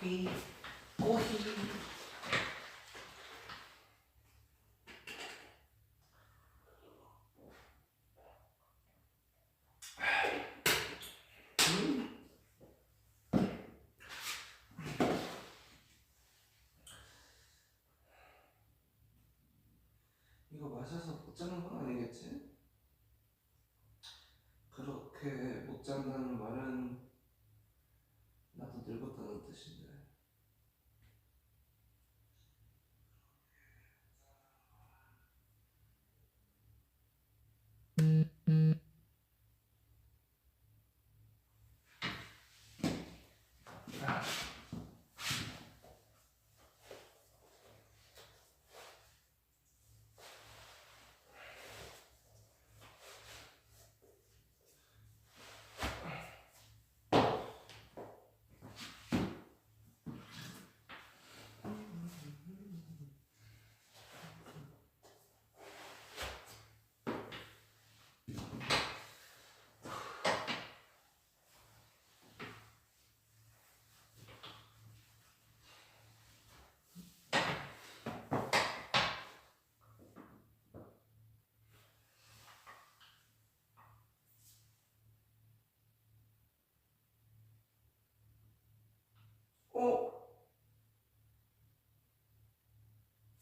코히 코히. 이거 마셔서 못 자는 건 아니겠지? 그렇게 못 잔다는 말은 나도 늙었다는 뜻인데.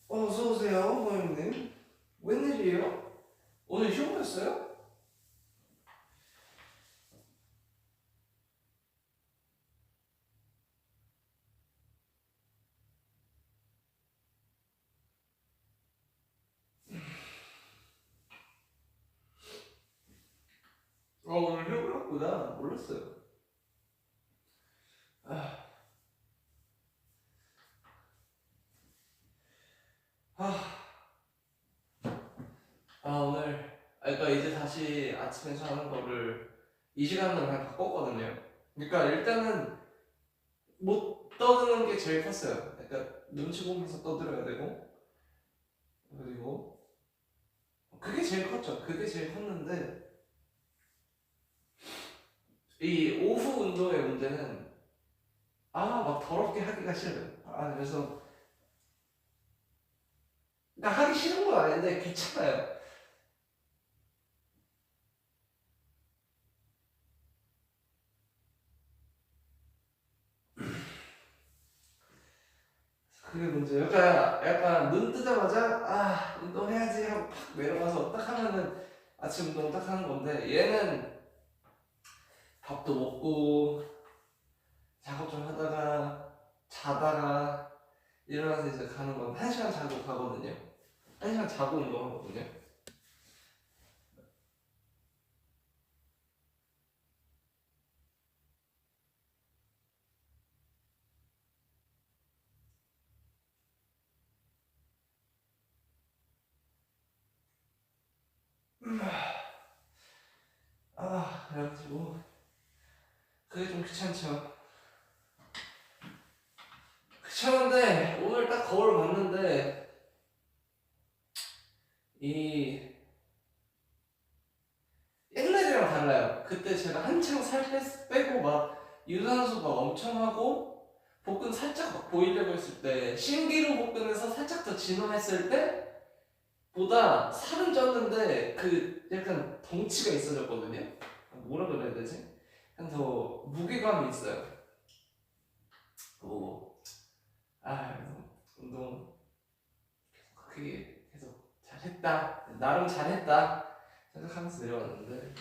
어서오세요, 고객님. 웬일이에요? 오늘 휴무였어요? 오늘 휴무였구나. 몰랐어요. 아, 아, 오늘, 그러니까 이제 다시 아침에 자는 거를 이 시간으로 그냥 바꿨거든요. 그러니까 일단은 못 떠드는 게 제일 컸어요. 그러니까 눈치 보면서 떠들어야 되고, 그리고 그게 제일 컸죠. 그게 제일 컸는데, 이 오후 운동의 문제는 막 더럽게 하기가 싫어요. 그래서 그러니까 하기 싫은 건 아닌데 귀찮아요. 그게 문제예요. 약간 눈 뜨자마자 운동해야지 하고 팍 내려가서 딱 하면은 아침 운동 딱 하는 건데, 얘는 밥도 먹고 작업 좀 하다가 자다가 일어나서 이제 가는 건 1시간 자고 가거든요. 1시간 자고 운동하거든요. 그래가지고 그게 좀 귀찮죠. 귀찮은데 오늘 딱 거울을 봤는데 이 옛날이랑 달라요. 그때 제가 한창 살 빼고 막 유산소 막 엄청 하고 복근 살짝 막 보이려고 했을 때, 신기루 복근에서 살짝 더 진화했을 때 보다 살은 쪘는데 그 약간 덩치가 있어졌거든요. 뭐라 그래야 되지? 그냥 더 무게감이 있어요. 그래서 운동 그게 계속 잘했다, 나름 잘했다 생각하면서 내려왔는데,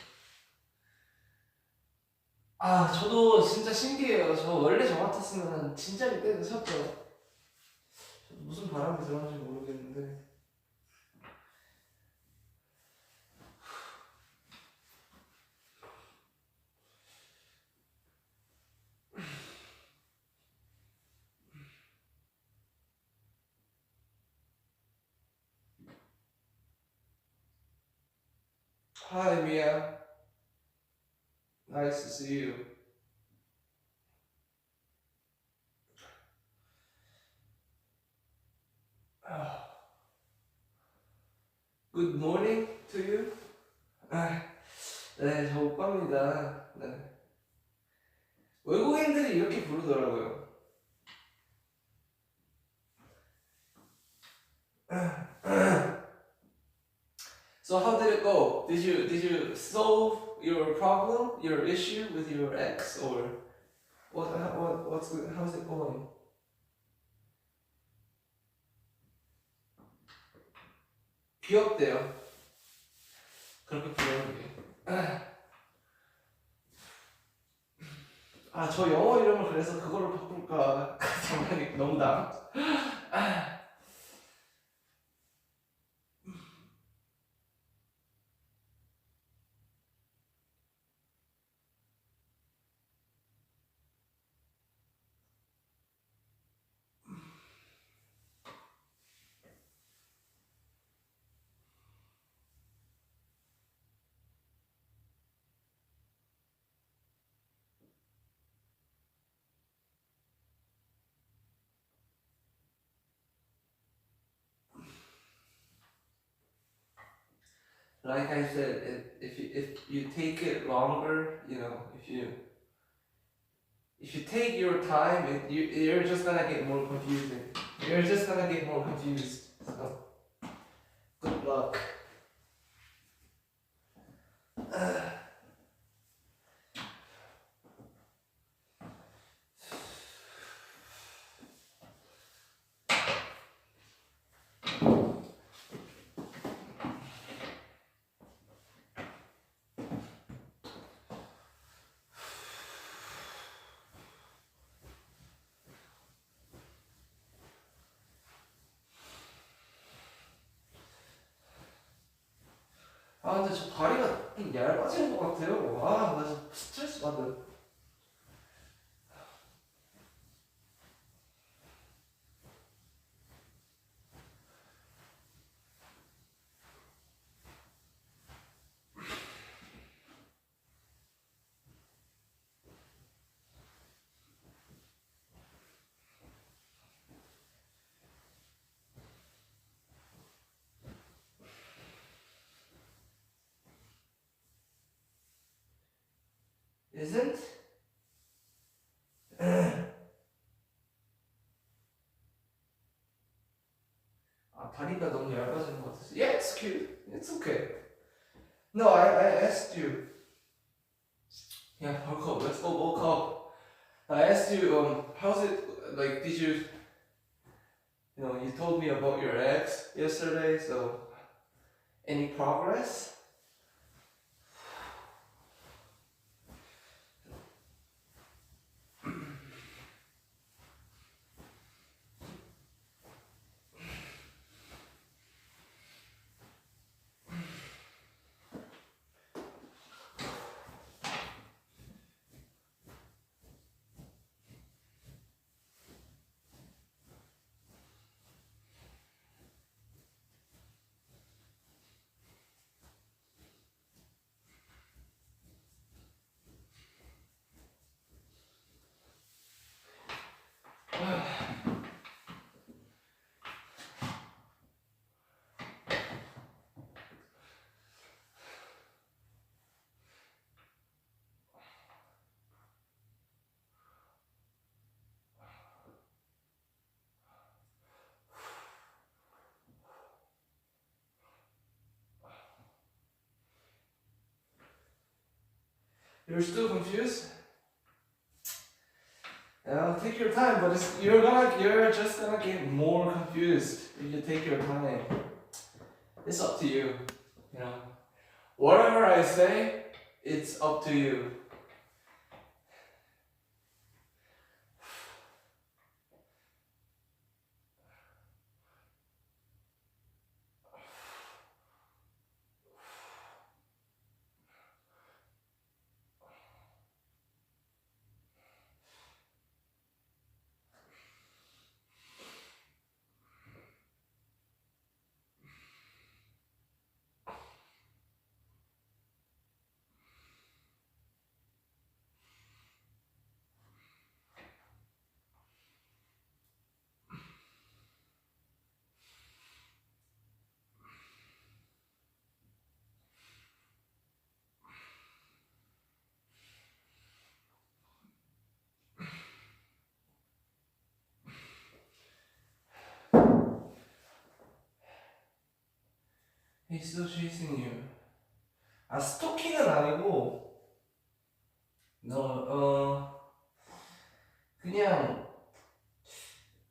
저도 진짜 신기해요. 저 원래 저 같았으면 진짜 그때 섰죠. 무슨 바람이 들어왔는지 모르겠는데. Hi Mia, nice to see you. Good morning to you. 네, 저 오빠입니다. 네. 외국인들이 이렇게 부르더라고요. So how did it go? Did you solve your problem, your issue with your ex, or how's it going? 귀엽대요. 그렇게 부르는 게. 아, 저 영어 이름을 그래서 그걸로 바꿀까? 장난이 농담. Like I said, if you take it longer, you know, if you take your time, you're just gonna get more confusing. You're just gonna get more confused. So, good luck. 아, 근데 저 다리가 좀 얇아지는 것 같아요. 아, 나 진짜 스트레스 받아. Isn't? 아, 다리가 너무 얇아지는 것 같아서. Yeah, it's cute. It's okay. No, I asked you. Yeah, bulk up. Let's go bulk up. I asked you, how's it, like, did you, you told me about your ex yesterday, so, any progress? You're still confused? Yeah, take your time, but you're just gonna get more confused if you take your time. It's up to you, you know. Whatever I say, it's up to you. He's still chasing you. 아, 스토킹은 아니고, 그냥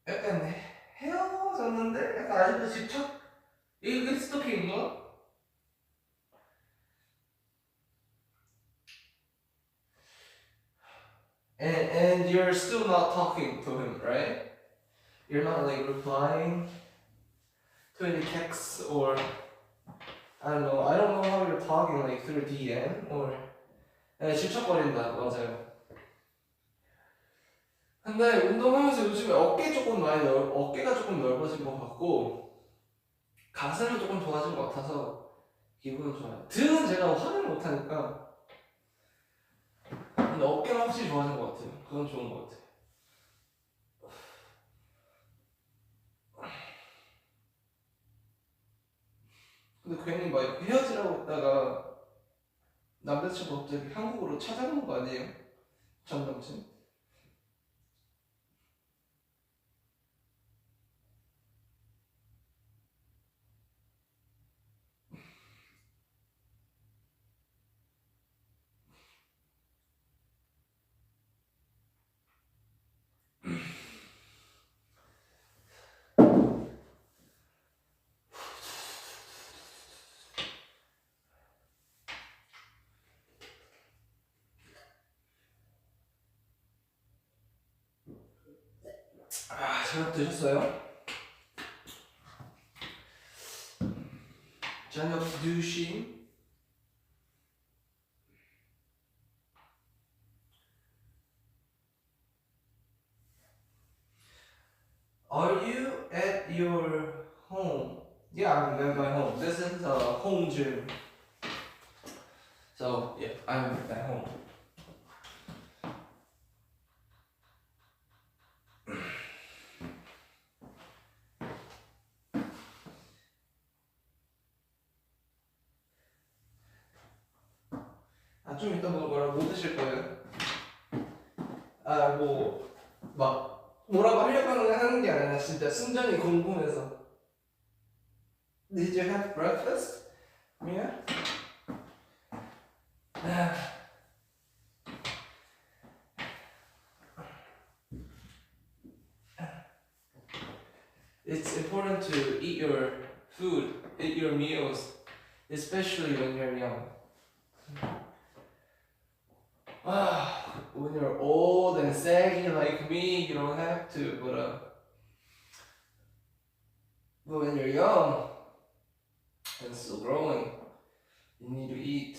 약간 헤어졌는데 약간 아직도 집착? 이게 스토킹인가? And you're still not talking to him, right? You're not like replying to any texts or I don't know. I don't know how you're talking like through DM or 집착거린다. 맞아요. 근데 운동하면서 요즘에 어깨가 조금 넓어진 것 같고 가슴은 조금 좋아진 것 같아서 기분은 좋아요. 등은 제가 화를 못 하니까 근데 어깨는 확실히 좋아진 것 같아요. 그건 좋은 것 같아요. 근데 괜히 막 이렇게 헤어지라고 했다가 남자친구 갑자기 한국으로 찾아오는 거 아니에요? 전 남친? 아, 저녁 드셨어요? 저녁 드신? Are you at your home? Yeah, I'm at my home. This is a home gym. So, yeah, I'm at home. 아, 좀 이따 먹을 거라 뭐 드실 거예요? 아, 뭐라고 하려고 하는 게 아니라 진짜 순전히 궁금해서. Did you have breakfast? Yeah? It's important to eat your food, eat your meals, especially when you're young. When you're old and saggy like me, you don't have to, but when you're young and still growing, you need to eat.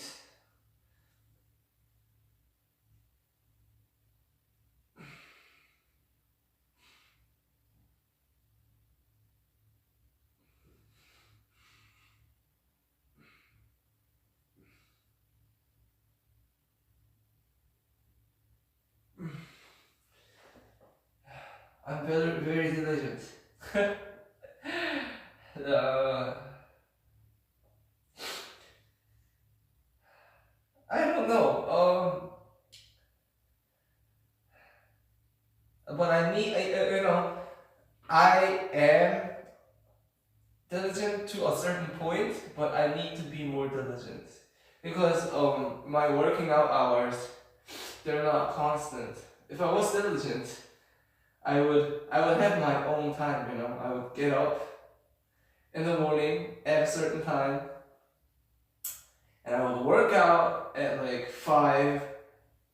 I'm very, very diligent. I don't know. But I am diligent to a certain point, but I need to be more diligent because my working out hours, they're not constant. If I was diligent, I would have my own time. I would get up in the morning at a certain time, and I would work out at like 5.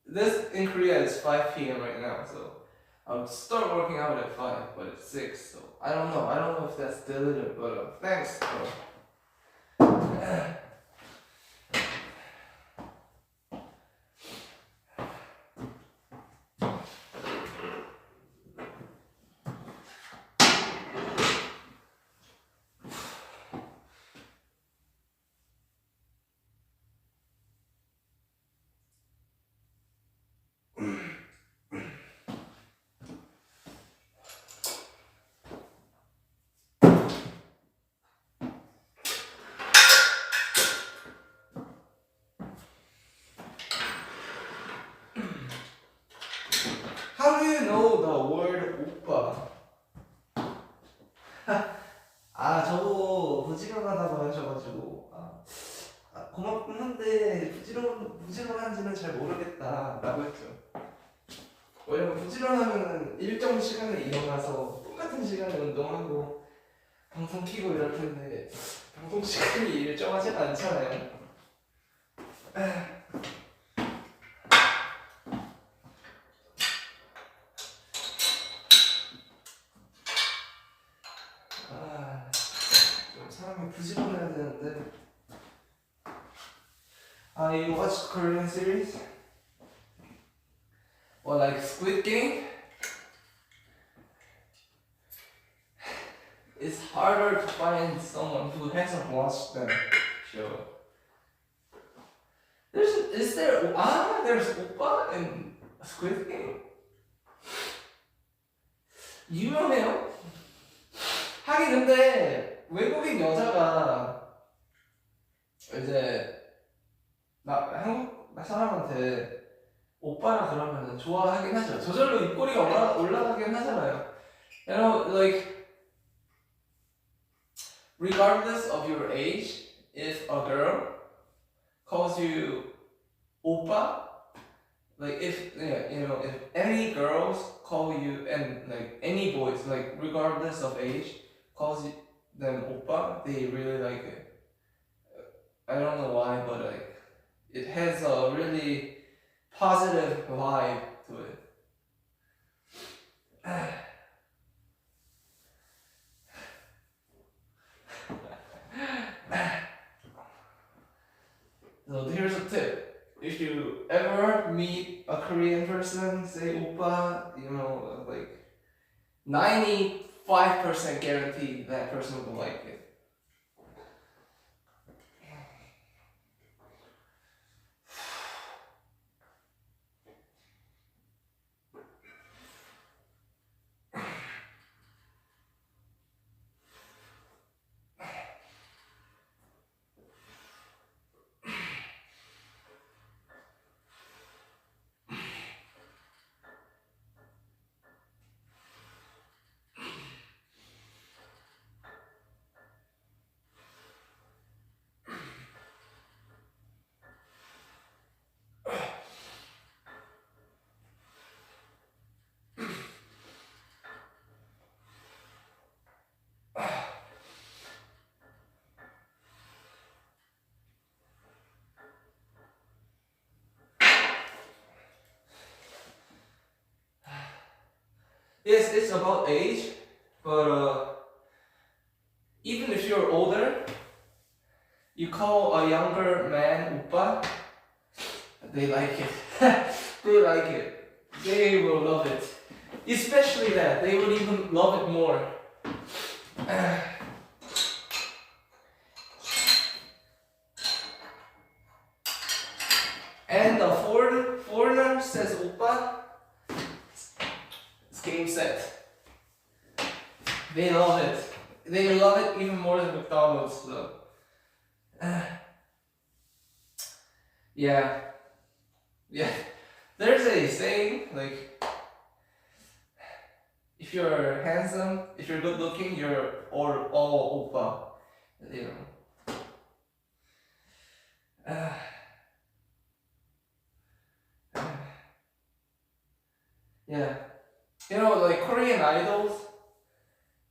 This in Korea is 5 p.m. right now, so I would start working out at 5, but it's 6, so I don't know if that's diligent, but thanks, bro. 부지런하다고 하셔가지고 고맙긴 한데 부지런한지는 잘 모르겠다 라고 했죠. 왜냐면 부지런하면은 일정 시간에 일어나서 똑같은 시간에 운동하고 방송 키고 이럴 텐데 방송 시간이 일정하지가 않잖아요. 좀 사람이 부지런해야 되는데. You watch Korean series? Or like Squid Game? It's harder to find someone who hasn't watched that show. There's oppa in Squid Game? 유명해요? 하긴 근데 외국인 여자가 이제 한국 사람한테 오빠라 그러면은 좋아하긴 하죠. 저절로 입꼬리가 올라가긴 하잖아요. You know, like regardless of your age, if a girl calls you oppa, like if if any girls call you and like any boys, like regardless of age, calls them oppa, they really like it. I don't know why, but like it has a really positive vibe to it. So here's a tip. If you ever meet a Korean person, say oppa, like 95% guarantee that person will like it. Yes, it's about age, but even if you're older, you call a younger man oppa, they like it. They like it. They will love it. Especially that, they would even love it more. And the foreigner says oppa, it's game set. They love it. They love it even more than McDonald's, so. Yeah. There's a saying, like, if you're handsome, if you're good looking, you're all oppa. You know. Yeah. Like Korean idols,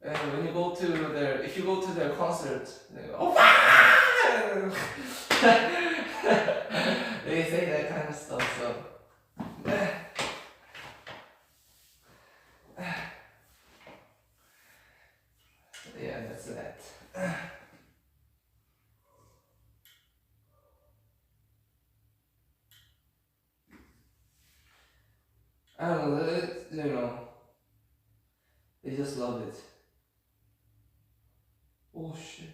when you go to if you go to their concerts, they go, oppa! They say that kind of stuff, so. Yeah, that's that. I don't know, they just love it. Oh shit.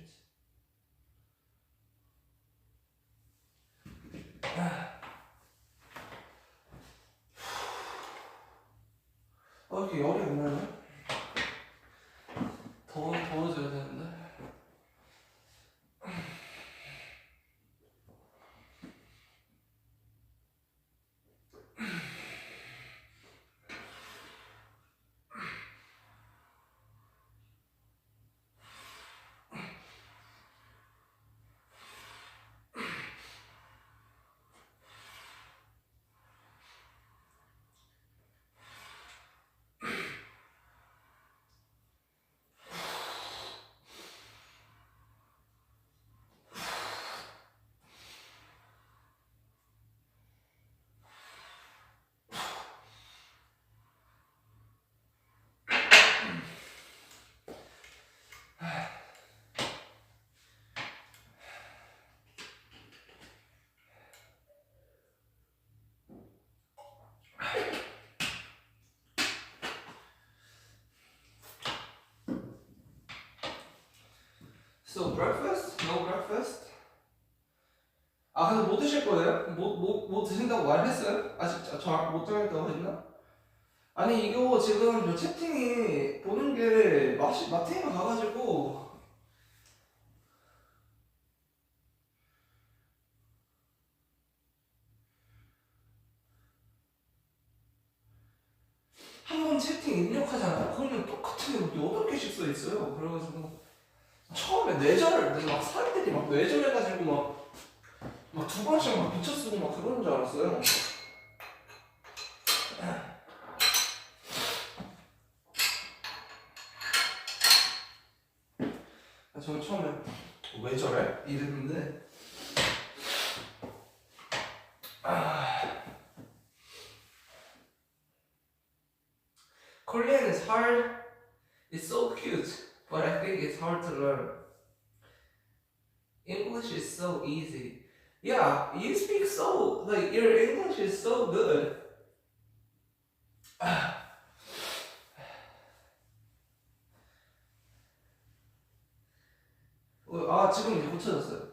이렇게 열이 안 나네? 더워져야 되는데. So breakfast? No breakfast? 아 근데 뭐 드실 거예요? 뭐 드신다고 말했어요? 아직 저 못 정했다고 했나? 아니 이거 지금 저 채팅이 보는 게 마트에만 가가지고 한 번 채팅 입력하잖아요. 그러면 똑같은 게 막 8개씩 써 있어요. 그래가지고 처음에 뇌절 막 사람들이 막 뇌절해가지고 막 2번씩 막 붙여 쓰고 막 그러는 줄 알았어요. 저는 처음에 왜 저래? 이랬는데 Korean is hard. It's so cute, but I think it's hard to learn. English is so easy. Yeah, you speak so like your English is so good. 아 지금 이제 고쳐졌어요.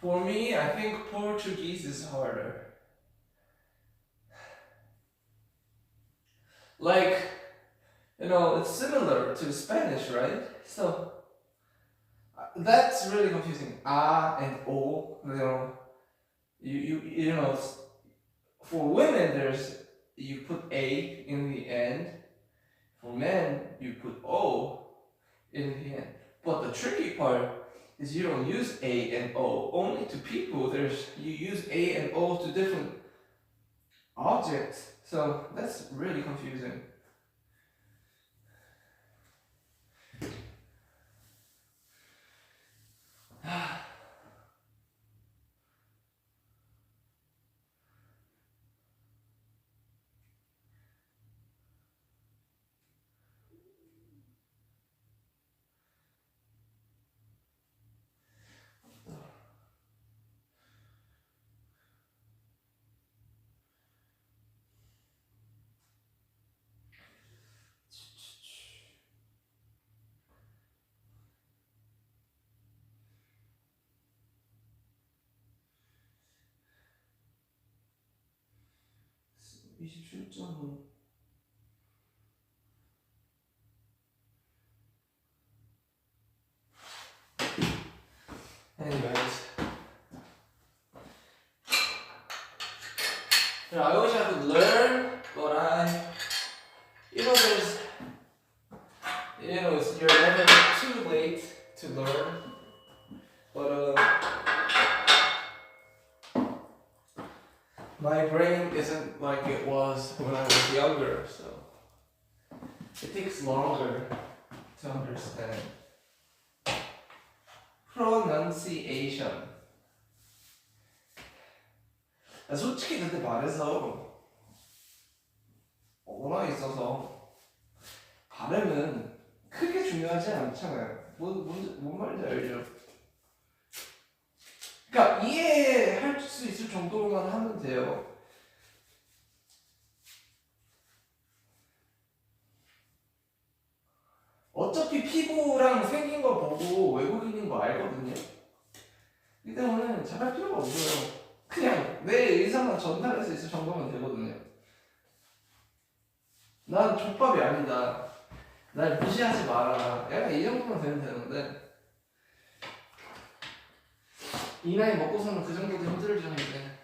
For me, I think Portuguese is harder. Like, you know, it's similar to Spanish, right? So that's really confusing. A and O, you know, you know, for women there's you put A in the end. For men, you put O in the end. But the tricky part is you don't use A and O only to people. You use A and O to different objects. So that's really confusing. Anyways, you know, I wish I could learn, but you know, you're never too late to learn. But my brain isn't like it was when I was younger, so it takes longer to understand. Pronunciation. 솔직히 근데 말해서 언어에 있어서 발음은 크게 중요하지 않잖아요. 뭔 말인지 알죠? 그러니까 이해할 수 있을 정도로만 하면 돼요. 어차피 피부랑 생긴 거 보고 외국인인 거 알거든요. 이 때문에 잘할 필요가 없어요. 그냥 내 의사만 전달할 수 있을 정도면 되거든요. 난 족밥이 아니다. 날 무시하지 마라. 약간 이 정도만 되면 되는데 이 나이 먹고서는 그 정도도 힘들죠 이제.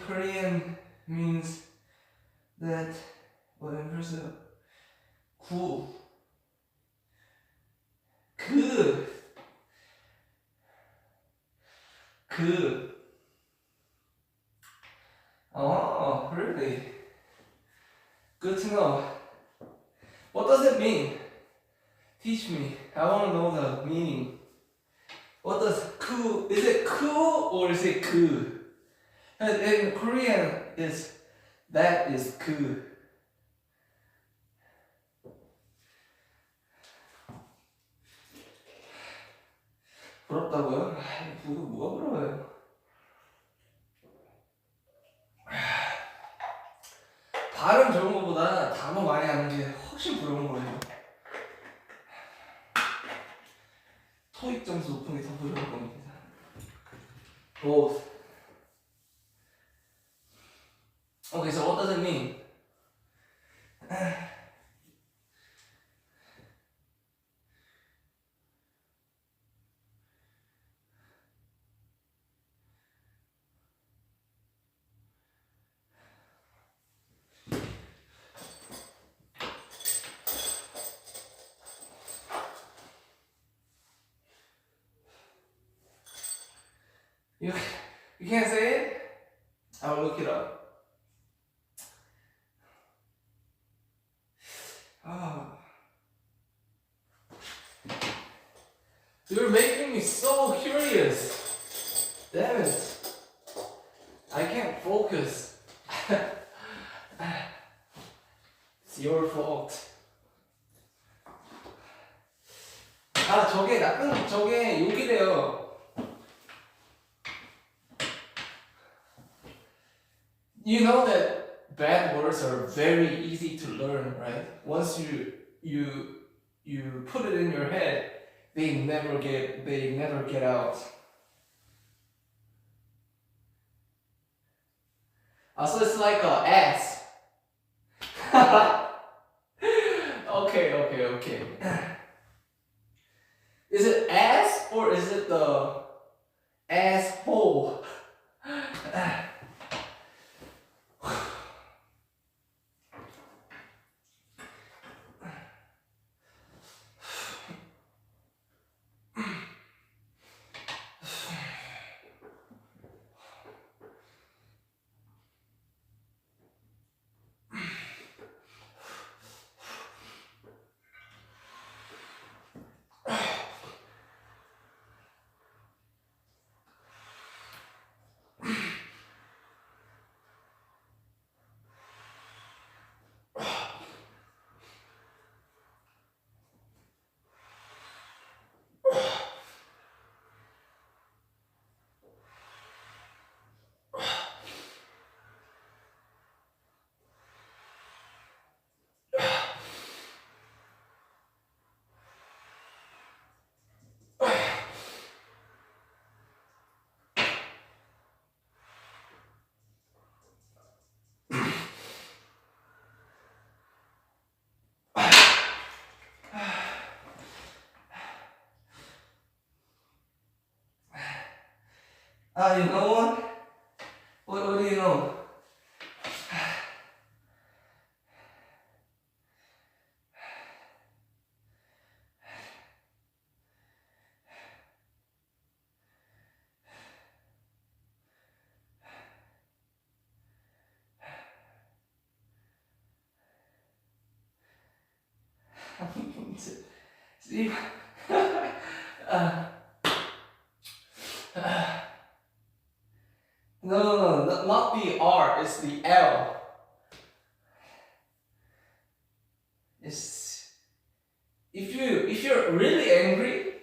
Korean means that what in Persian? 구. Oh, really? Good to know. What does it mean? Teach me. I want to know the meaning. What does ku? Is it ku or is it ku? In Korean, that is ku. 부럽다고요? 뭐가 부러워요? 발음 좋은 것보다 단어 많이 하는 게 훨씬 부러운 거예요. 토익 점수 높은 게 더 부러운 겁니다. Both. Okay, so what does it mean? You can't say it? I'll look it up. You're making me so curious. Damn it. I can't focus. It's your fault. 저게 욕이래요. You know that bad words are very easy to learn, right? Once you put it in your head, they never get out. So it's like a ass. Okay. Is it ass or is it the asshole? You know what? What do you know? See? No, not the R, it's the L. If you're really angry,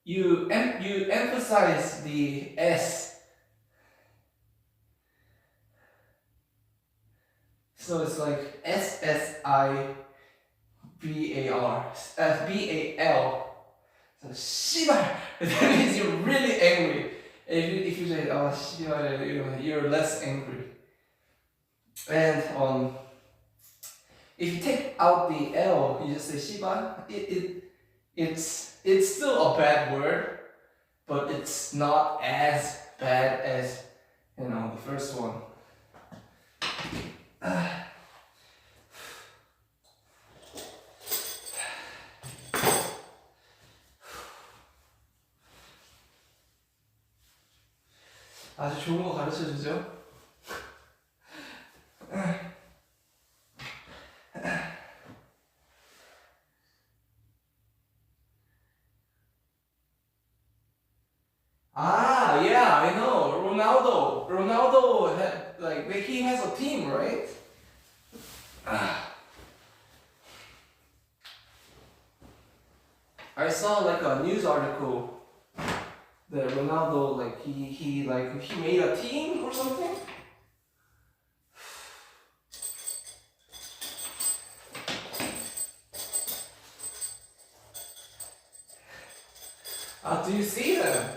you emphasize the S. So it's like SSIBAR, BAL. So 씨발. That means you're really angry. If you say 씨발, you're less angry. And if you take out the L, you just say 씨발. It's still a bad word, but it's not as bad as the first one. 아주 좋은 거 가르쳐 주죠. Yeah, I know. Ronaldo had, like, he has a team, right? I saw like a news article that Ronaldo, like, he made a team or something. Do you see them?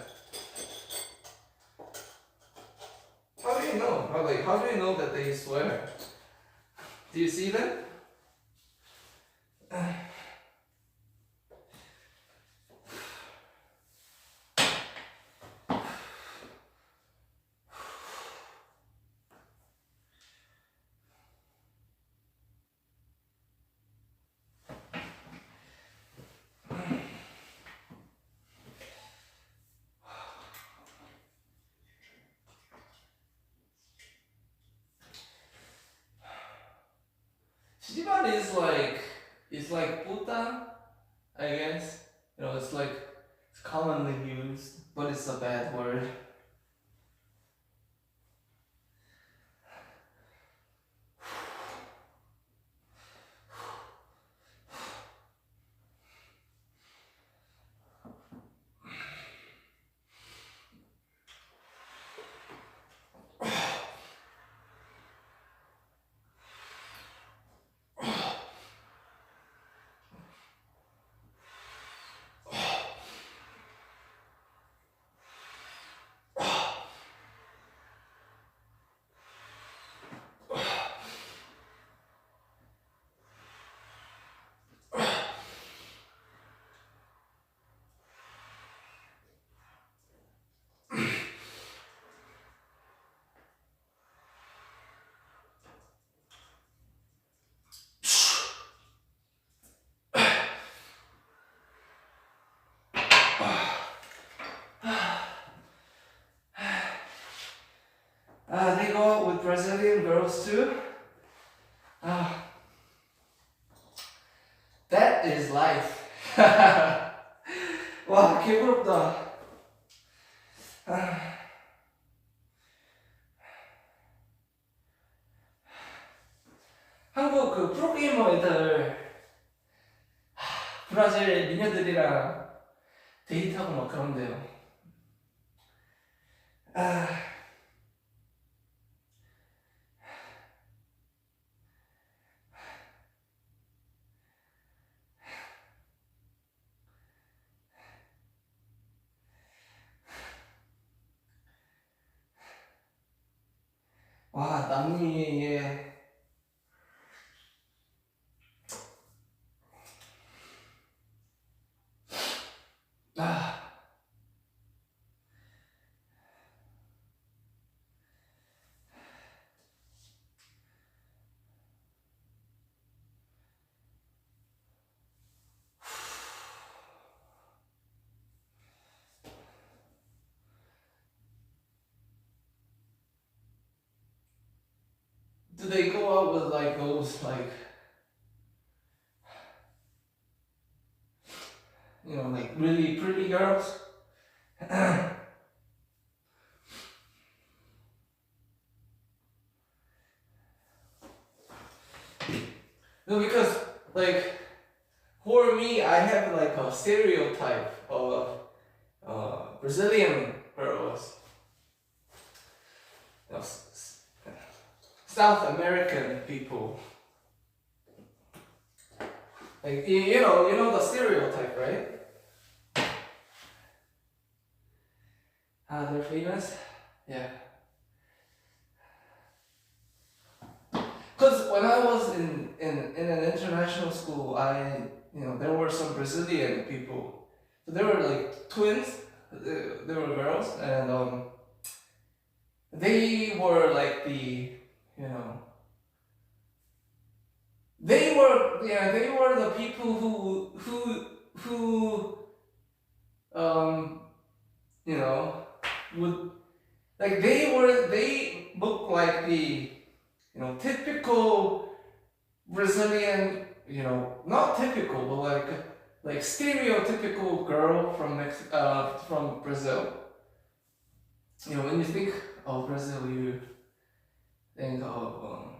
How do you know? How do you know that they swear? Do you see them? Shiba is like Buddha, I guess. It's commonly used, but it's a bad word. They go out with Brazilian girls too. That is life. 와, 개부럽다. 한국 그 프로게이머 애들 브라질 미녀들이랑 데이트하고 막 그런대요. 와, 남미의 do they go out with like those like like really pretty girls? No, because like for me, I have like a stereotype of Brazilian girls, South American people. Like you know the stereotype, right? They're famous, yeah. Because when I was in an international school, there were some Brazilian people. So they were like twins. They were girls, and they were like the, you know, they were, yeah, they were the people who you know, would, like, they look like the, you know, typical Brazilian, you know, not typical, but like stereotypical girl from Brazil. You know, when you think of Brazil, you think of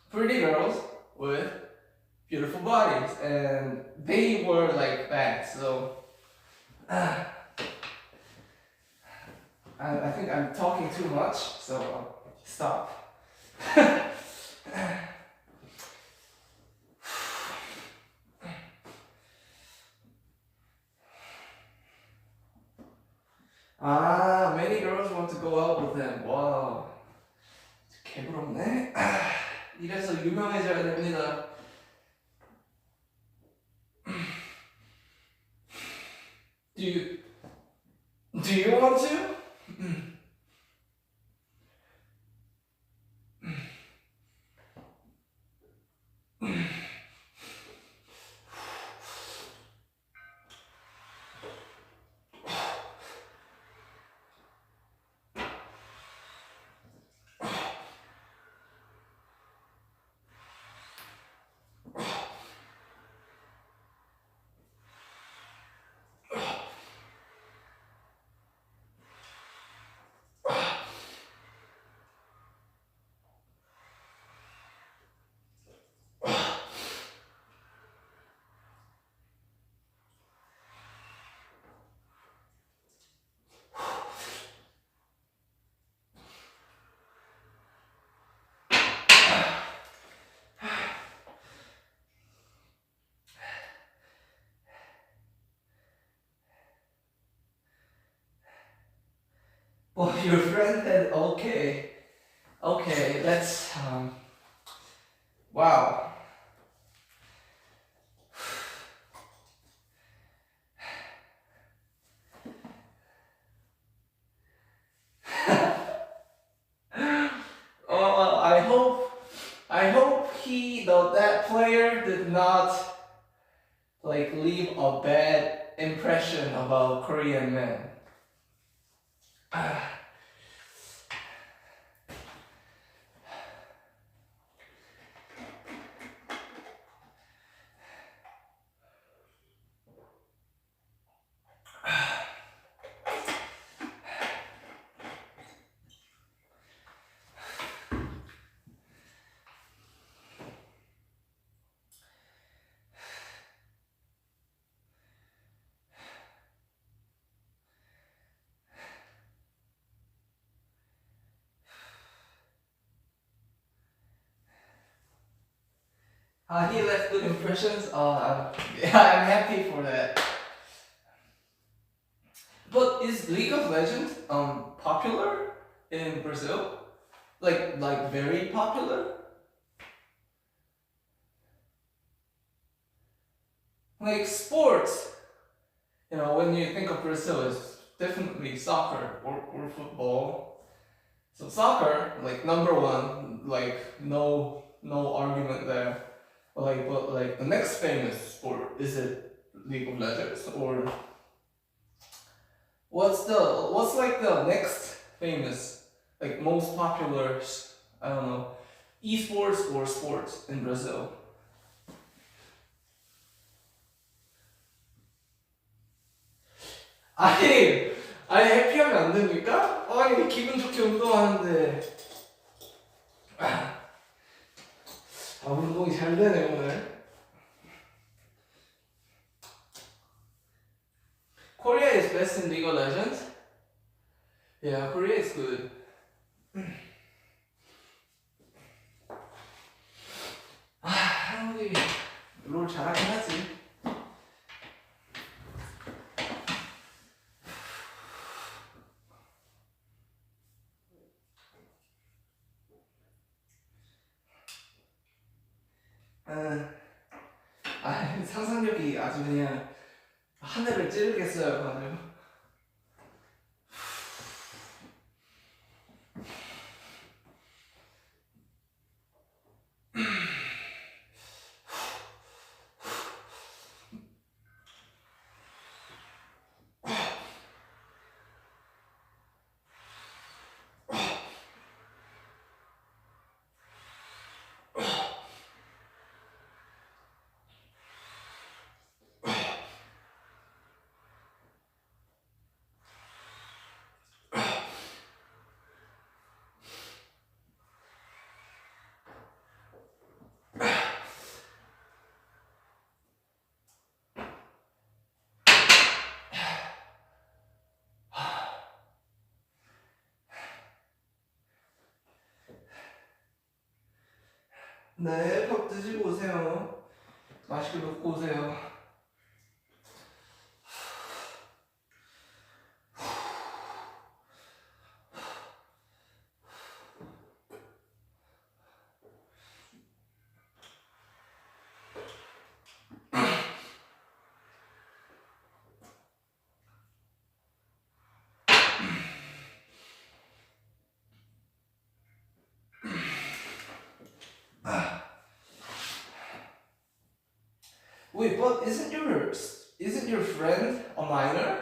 pretty girls with beautiful bodies, and they were like that. So I think I'm talking too much, so I'll stop. Many girls want to go out with them. Wow, 개부럽네. 이래서 유명해져야 됩니다. Do you want to? Well, your friend had, okay, let's, wow. I hope that player did not like leave a bad impression about Korean men. He left good impressions. Yeah, I'm happy for that. But is League of Legends popular in Brazil? Like very popular? Like sports, you know, when you think of Brazil, it's definitely soccer or football. So soccer, like number one, like no argument there. But like the next famous sport, is it League of Legends, or what's like the next famous, like most popular, I don't know, esports or sports in Brazil? 아니 해피하면 안 됩니까? 아니 기분 좋게 운동하는데. 운동이 잘 되네 오늘. Korea is best in League of Legends. Yeah, Korea is good. 한국이 롤 잘하긴 하지. 상상력이 아주 그냥 하늘을 찌르겠어요, 아주. 네, 밥 드시고 오세요. 맛있게 먹고 오세요. Wait, but isn't your friend a minor?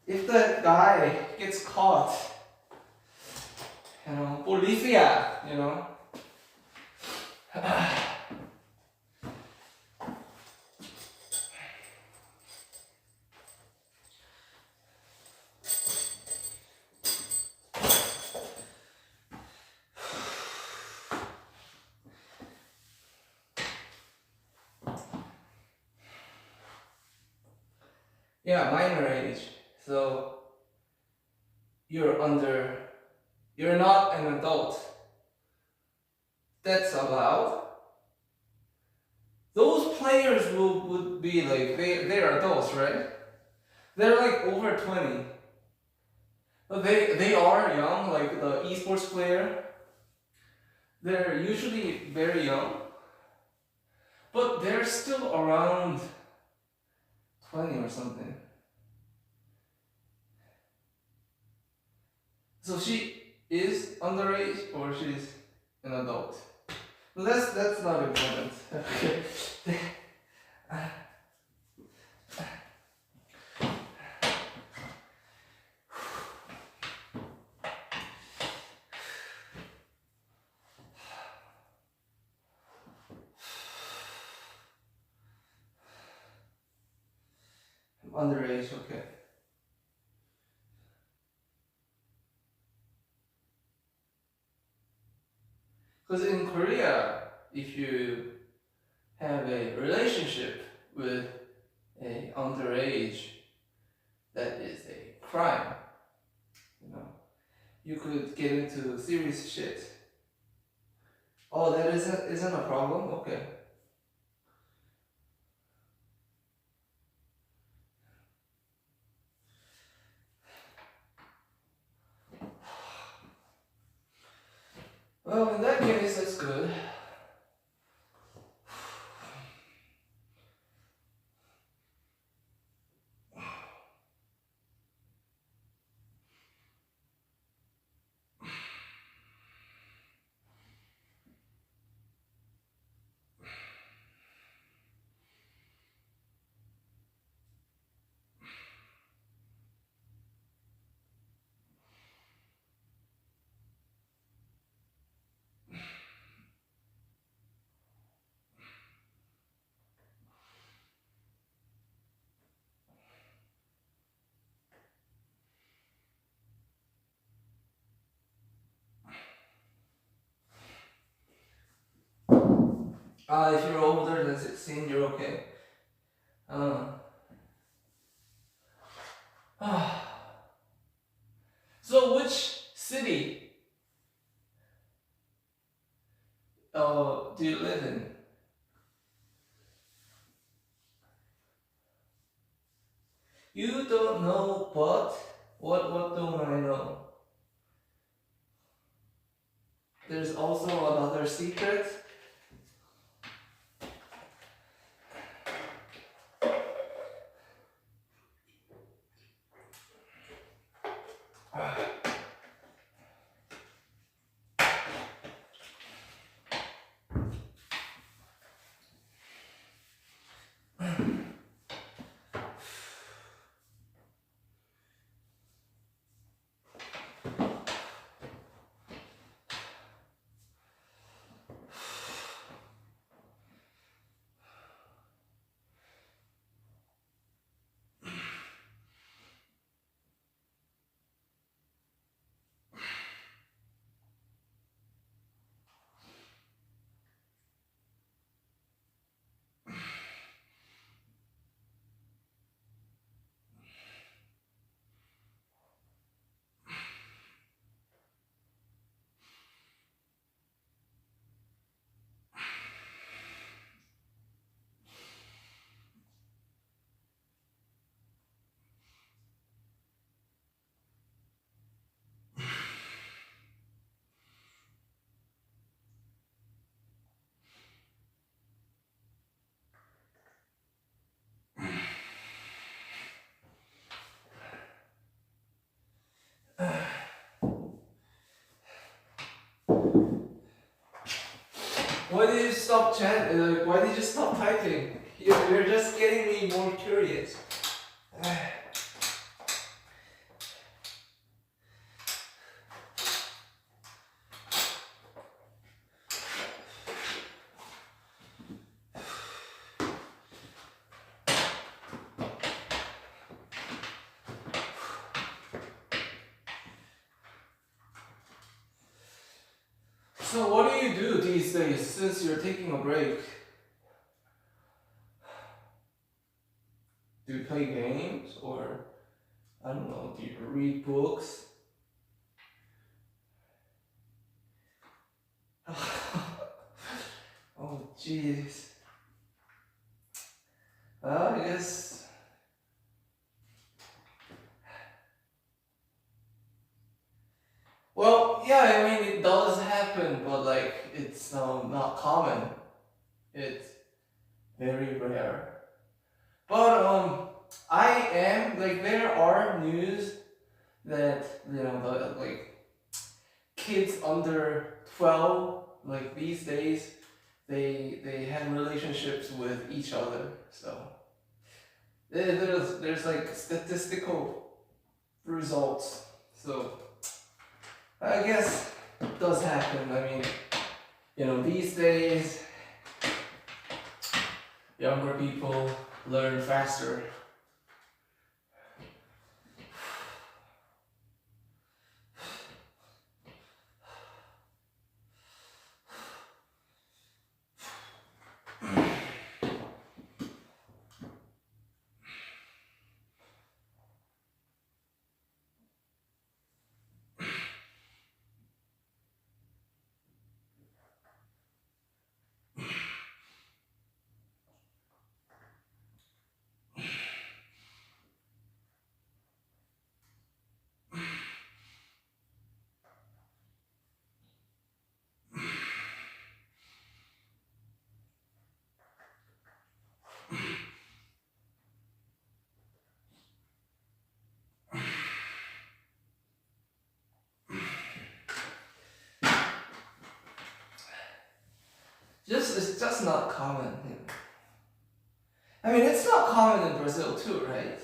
If that guy gets caught, policia, Yeah, minor age. So you're not an adult. That's allowed. Those players would be like, they're adults, right? They're like over 20. But they are young, like the esports player. They're usually very young. But they're still around 20 or something. So she is underage or she's an adult? No, that's not important. Okay. Underage, okay. Because in Korea, if you have a relationship with a underage, that is a crime. You could get into serious shit. Oh, that isn't a problem? Okay. Well, in that case, that's good. If you're older than 16, you're okay. So which city do you live in? You don't know, but what don't I know? There's also another secret. Why did you stop why did you stop typing? You're just getting me more curious. So what do you do these days since you're taking a break? Do you play games or I don't know, do you read books? Oh jeez. Well, I guess well, yeah, I mean it does happen, but like it's not common. It's very rare. But I am like there are news that the like kids under 12 like these days they have relationships with each other. So there's like statistical results. So I guess it does happen. I mean, these days younger people learn faster. It's just not common. I mean, it's not common in Brazil too, right?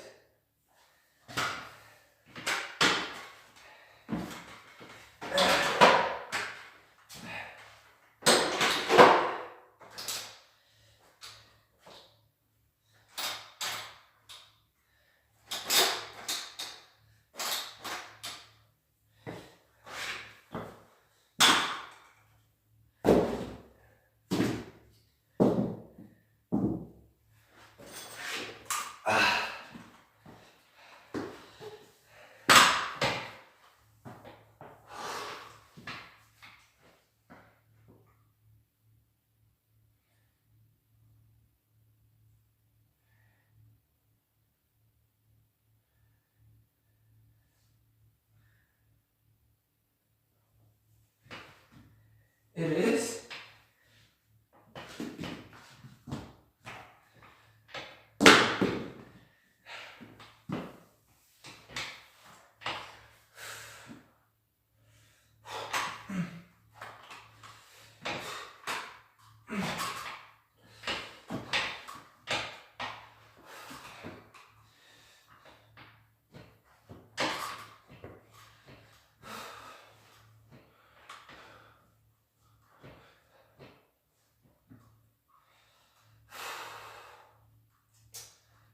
It is.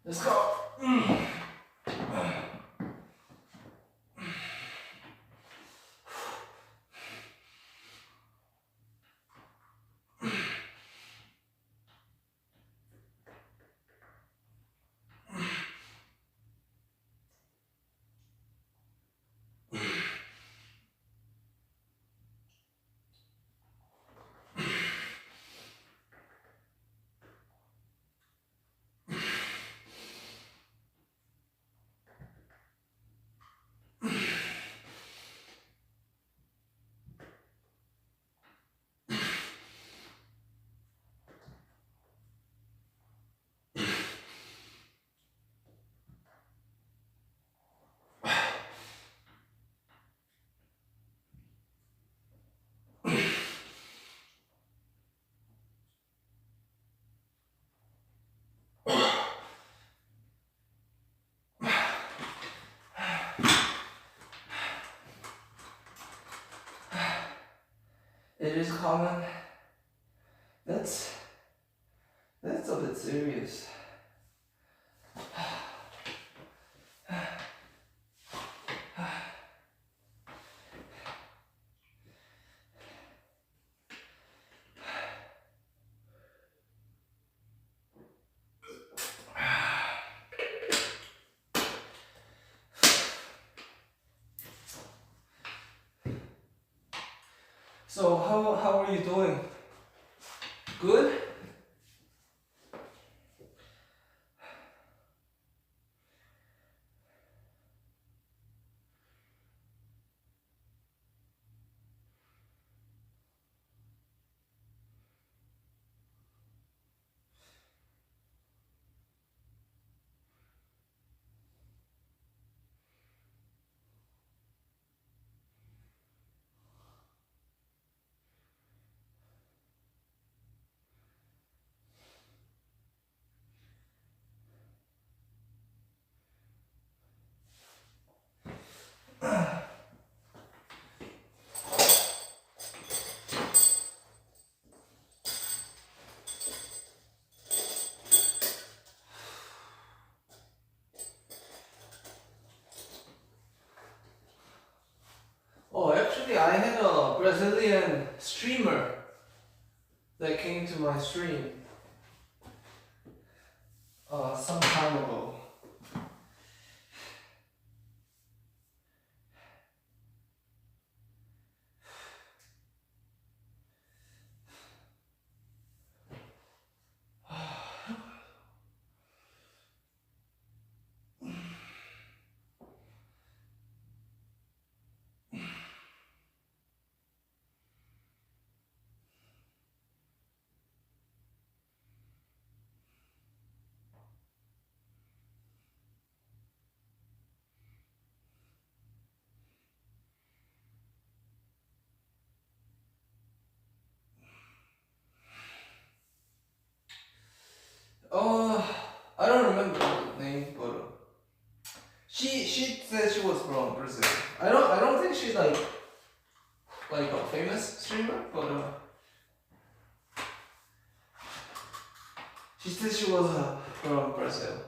Let's go. It is common. That's a bit serious. So how are you doing? Good? Oh, actually, I had a Brazilian streamer that came to my stream some time ago. I don't remember the name, but she said she was from Brazil. I don't think she's like a famous streamer, but she said she was from Brazil.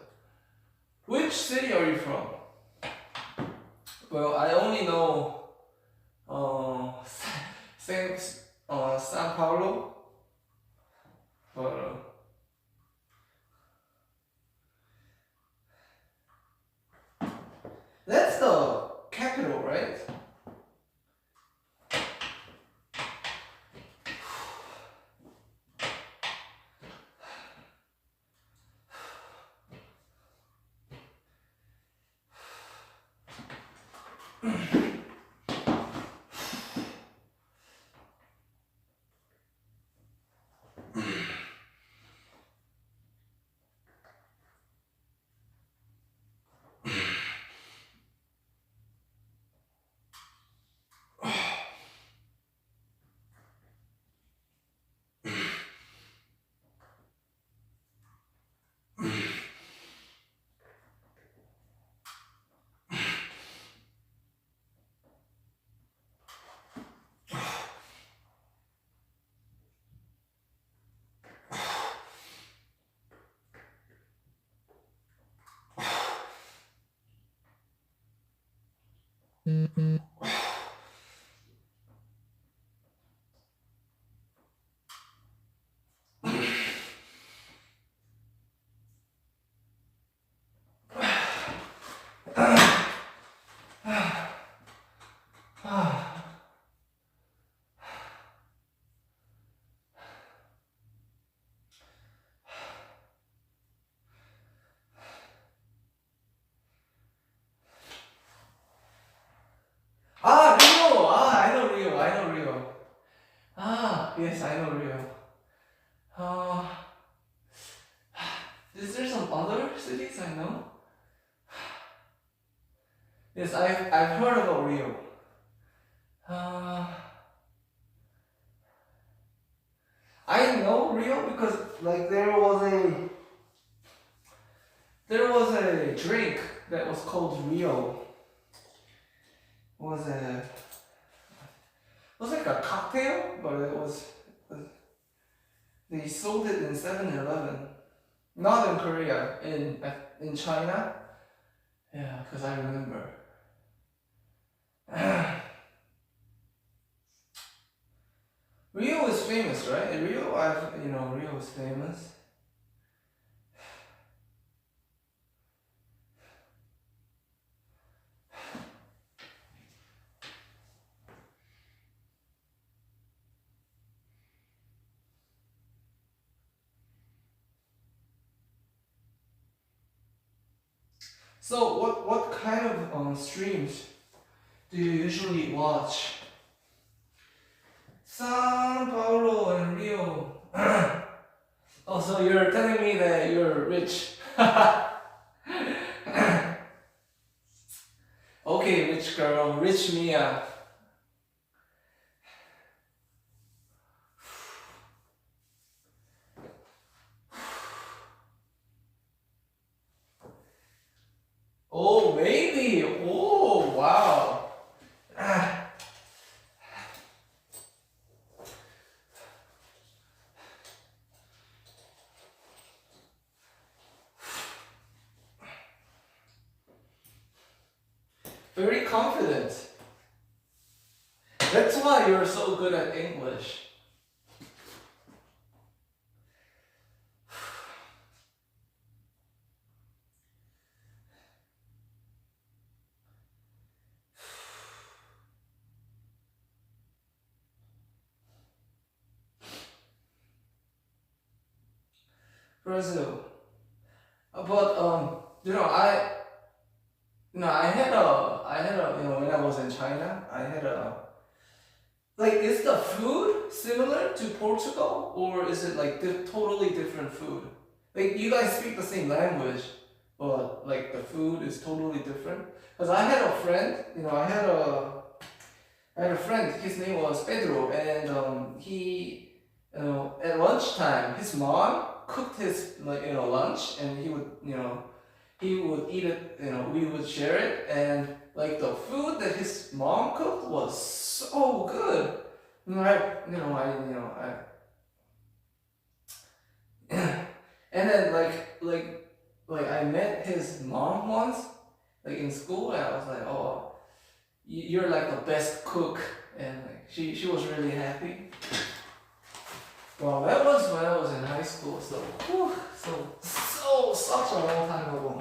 Which city are you from? Well, I only know Sao Paulo, but that's the capital, right? Rio! I know Rio. Yes, I know Rio. Is there some other cities I know? Yes, I've heard about Rio. I know Rio because like there was a drink that was called Rio. was it? It was like a cocktail, but it was they sold it in 7-Eleven. Not in Korea, in China. Yeah, because I remember. Rio is famous, right? Rio is famous. So what kind of streams do you usually watch? Sao Paulo and Rio. Oh, so you're telling me that you're rich. Okay, rich girl, rich Mia. Oh, maybe. Oh, wow. Very confident. That's why you're so good at English. Brazil. But when I was in China, I had a like, is the food similar to Portugal, or is it like totally different food? Like, you guys speak the same language, but like the food is totally different. Because I had a friend, I had a friend. His name was Pedro, and he, at lunchtime, his mom cooked his lunch, and he would eat it. We would share it, and like the food that his mom cooked was so good. And then like I met his mom once, like in school, and I was like, oh, you're like the best cook, and like she was really happy. Well, that was when I was in high school, so such a long time ago.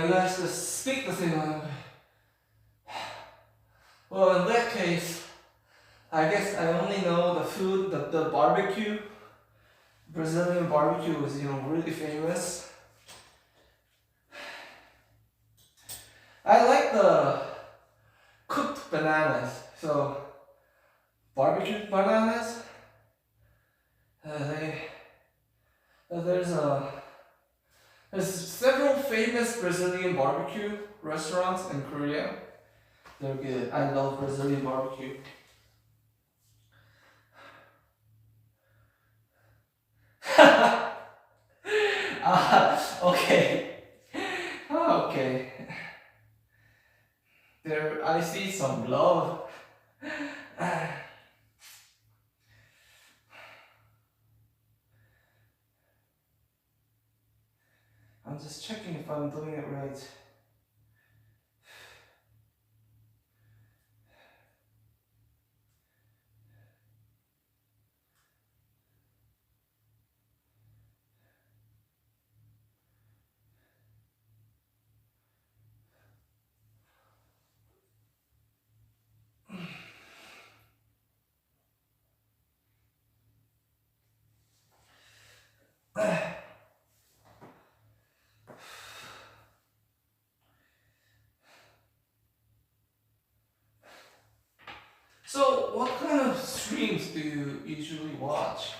You guys just speak the same language. Well, in that case, I guess I only know the food, the barbecue. Brazilian barbecue is, really famous. I like the cooked bananas. So, barbecued bananas. There's several famous Brazilian barbecue restaurants in Korea. They're good. I love Brazilian barbecue. Okay. Okay. There, I see some love. I'm just checking if I'm doing it right. So, what kind of streams do you usually watch?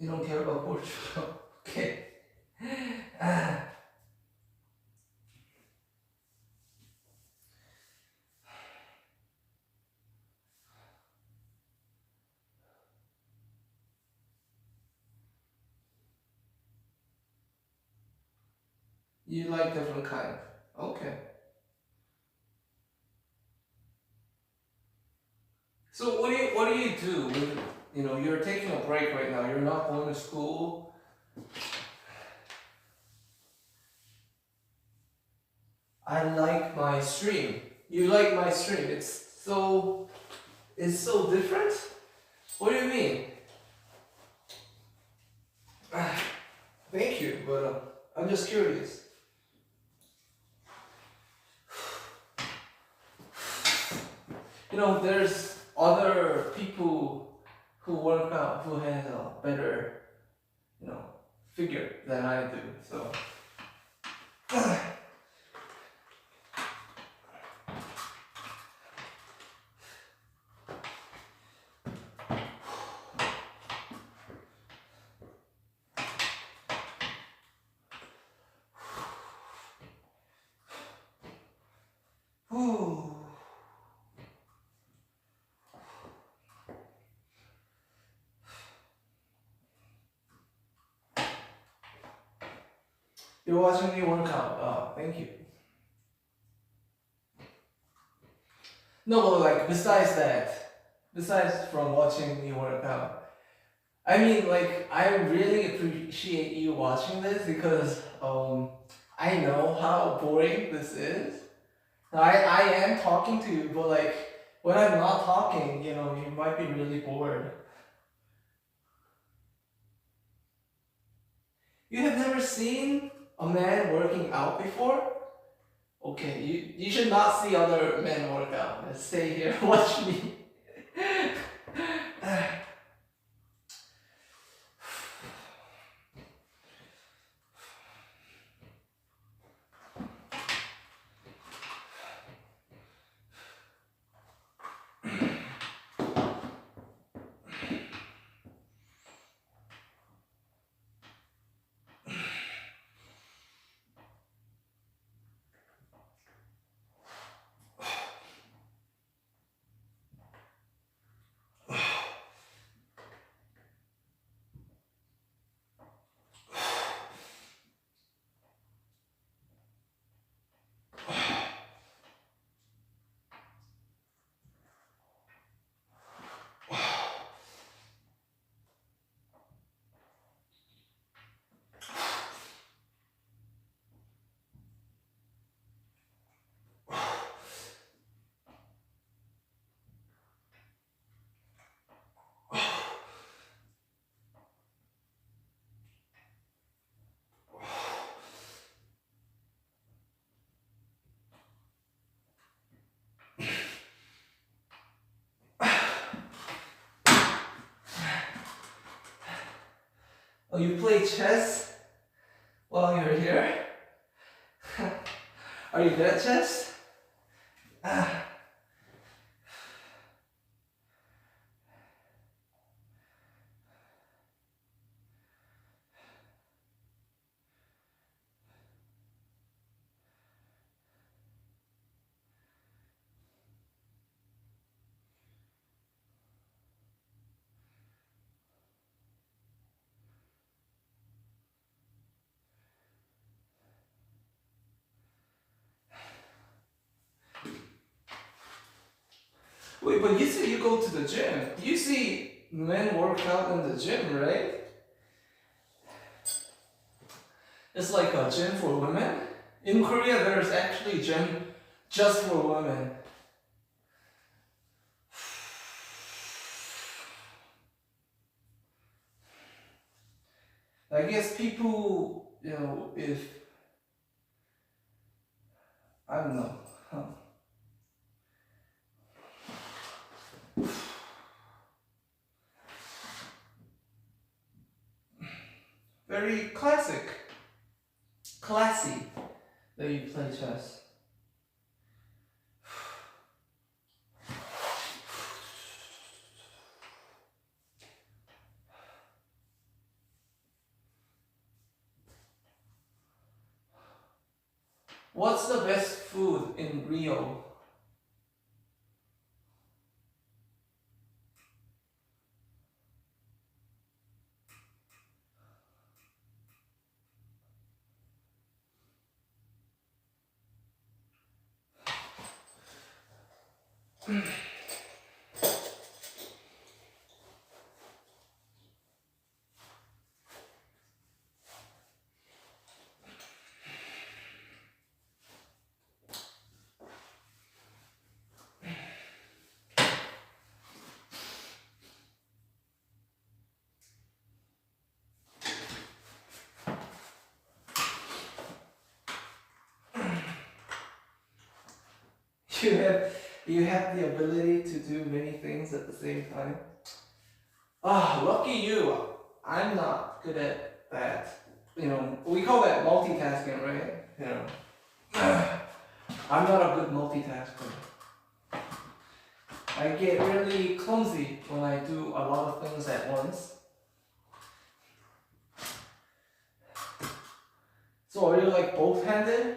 You don't care about Portugal. Okay. You like different kind. Okay. So what do you do when you're taking a break right now? You're not going to school. I like my stream. You like my stream. It's so different? What do you mean? Thank you, but I'm just curious. There's other people who work out who has a better, figure than I do. So whew. You're watching me work out. Oh, thank you. No, but like besides from watching me work out, I mean, like, I really appreciate you watching this because I know how boring this is. I am talking to you, but like when I'm not talking, you might be really bored. You have never seen a man working out before? Okay, you should not see other men work out. Just stay here, watch me. Oh, you play chess while you're here? Are you good at chess? Wait, but you said you go to the gym. You see men work out in the gym, right? It's like a gym for women. In Korea, there's actually gym just for women. I guess people, if I don't know. Very classy that you play chess. What's the best food in Rio? You have the ability to do many things at the same time. Lucky you. I'm not good at that. We call that multitasking, right? I'm not a good multitasker. I get really clumsy when I do a lot of things at once. So are you like both-handed?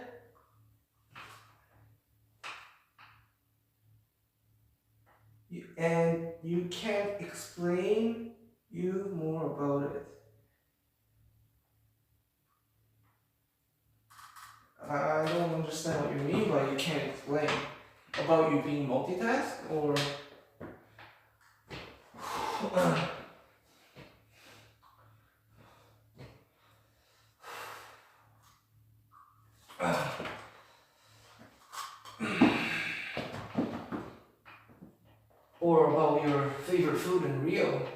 And you can't explain you more about it. I don't understand what you mean by you can't explain. About you being multitask or or about your favorite food in Rio.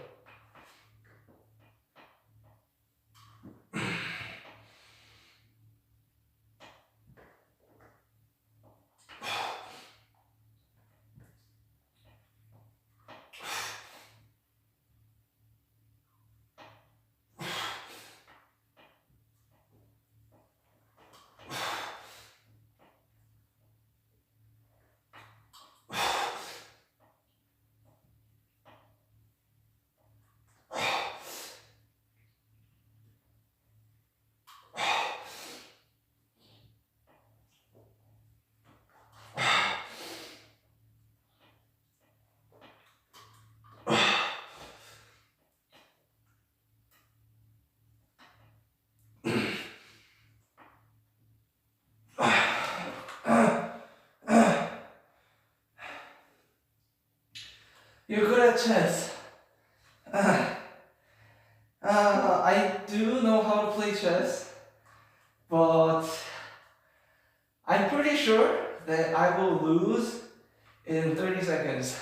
You're good at chess. I do know how to play chess, but I'm pretty sure that I will lose in 30 seconds.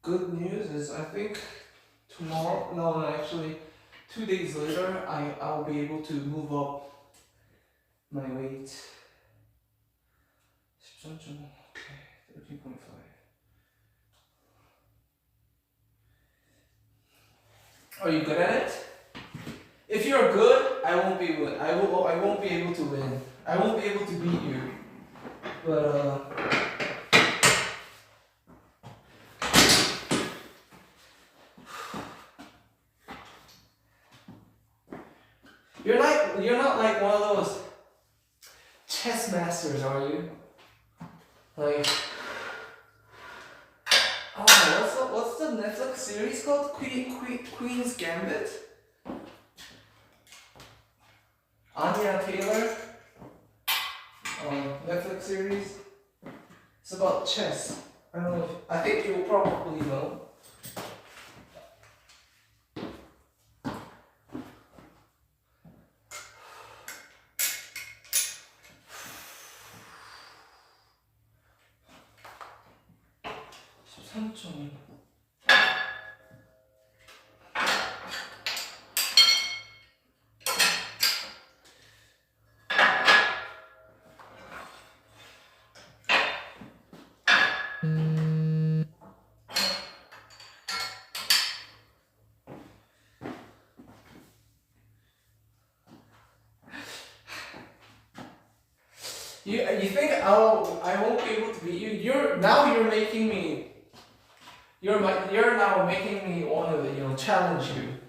good news is I think tomorrow, no, actually 2 days later, I'll be able to move up my weight. 13.5. Are you good at it? If you're good, I won't be I won't be able to win. I won't be able to beat you. But you're not like one of those chess masters, are you? Like, oh, what's the Netflix series called? Queen's Gambit? Anya Taylor, Netflix series. It's about chess. I don't know. I think you'll probably know. You think I won't be able to beat you? You're making me. You're now making me want to challenge you.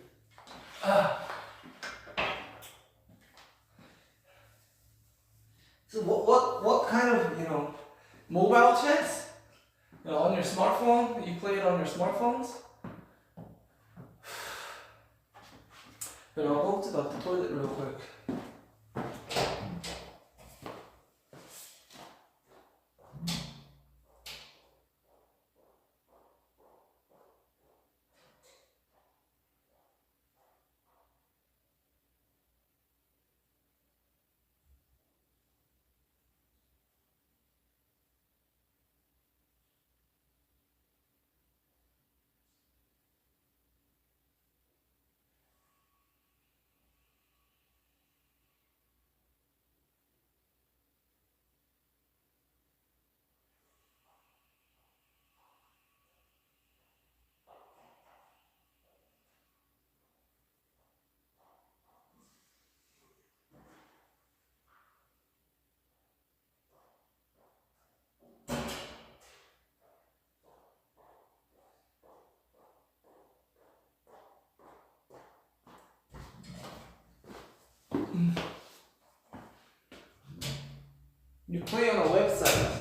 So what kind of mobile chess? On your smartphone? You play it on your smartphones? But I'll go to the toilet real quick. You play on a website.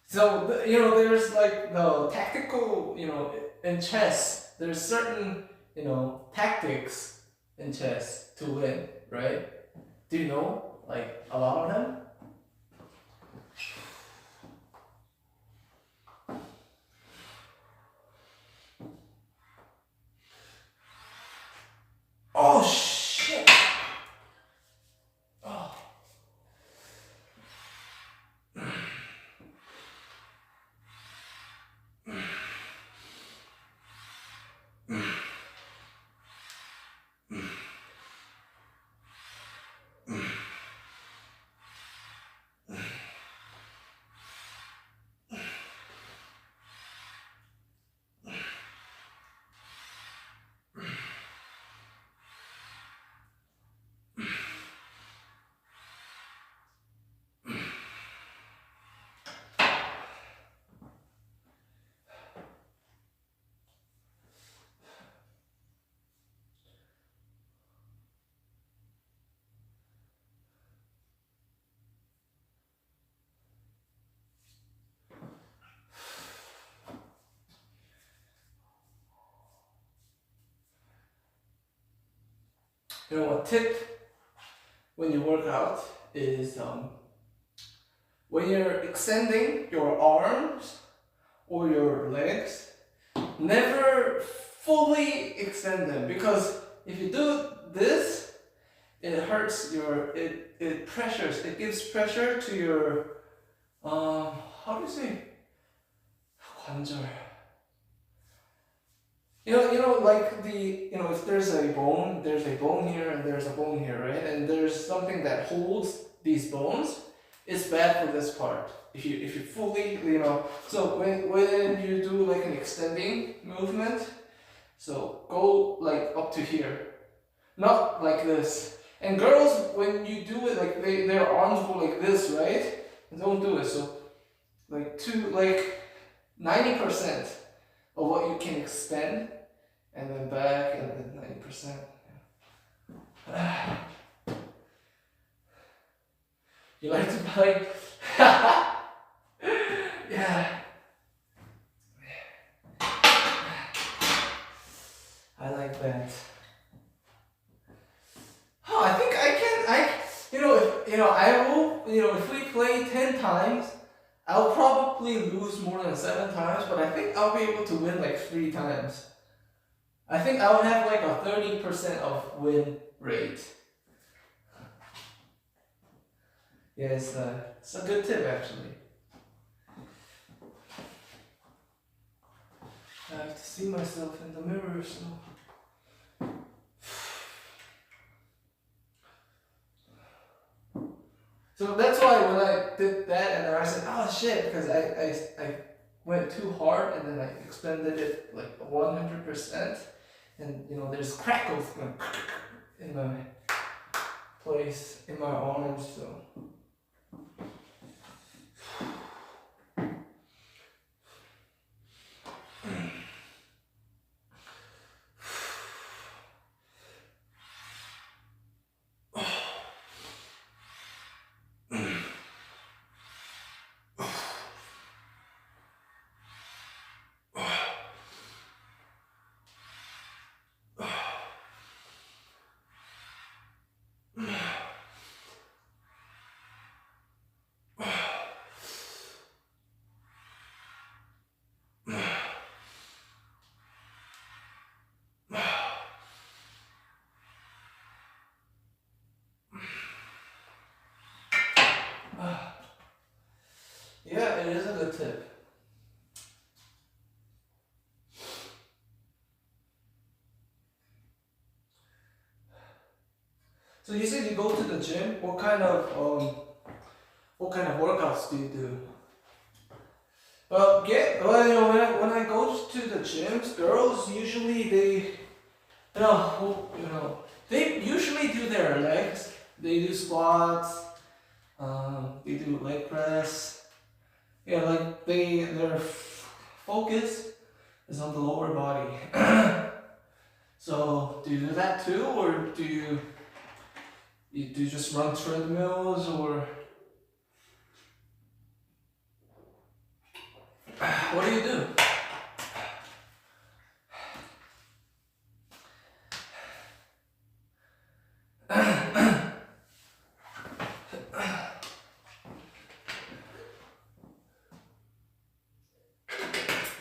So there's like the tactical, in chess. There's certain, tactics in chess to win, right? Do you know like a lot of them? Oh shit! Oh. A tip when you work out is when you're extending your arms or your legs, never fully extend them, because if you do this, it hurts it pressures, it gives pressure to your, how do you say? 관절. Like if there's a bone here and there's a bone here, right? And there's something that holds these bones, it's bad for this part. If you fully, so when you do like an extending movement, so go like up to here, not like this. And girls, when you do it, like their arms go like this, right? Don't do it. So like 90% of what you can extend, and then back, and then 90%. You like to play? Yeah. I like that. Oh, I think I can. If we play 10 times, I'll probably lose more than 7 times, but I think I'll be able to win like 3 times. I think I'll have like a 30% of win rate. Yeah, it's a good tip actually. I have to see myself in the mirror, so. So that's why when I did that and then I said, oh shit, because I went too hard and then I extended it like 100%, and there's crackles in my place, in my arms, so. Yeah, it is a good tip. So you said you go to the gym. What kind of workouts do you do? Well, when I go to the gyms, girls usually they usually do their legs. They do squats. They do leg press. Yeah, like their focus is on the lower body. So do you do that too, or do you just run treadmills, or what do you do?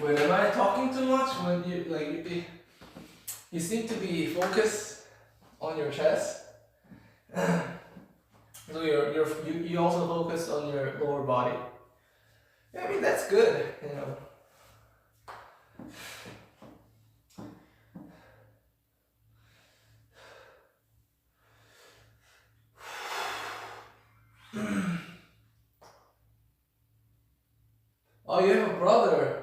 Wait, am I talking too much? When you seem to be focused on your chest. So you also focus on your lower body. Yeah, I mean that's good, Oh, you have a brother.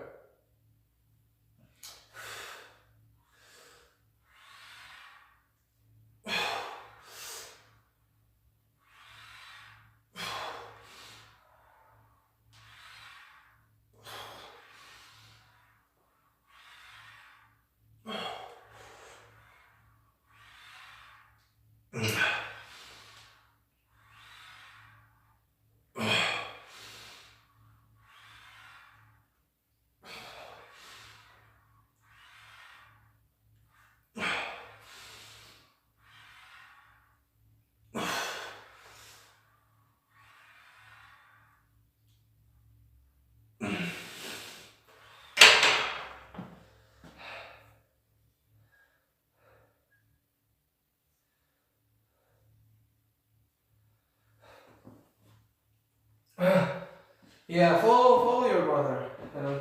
Yeah, follow your brother.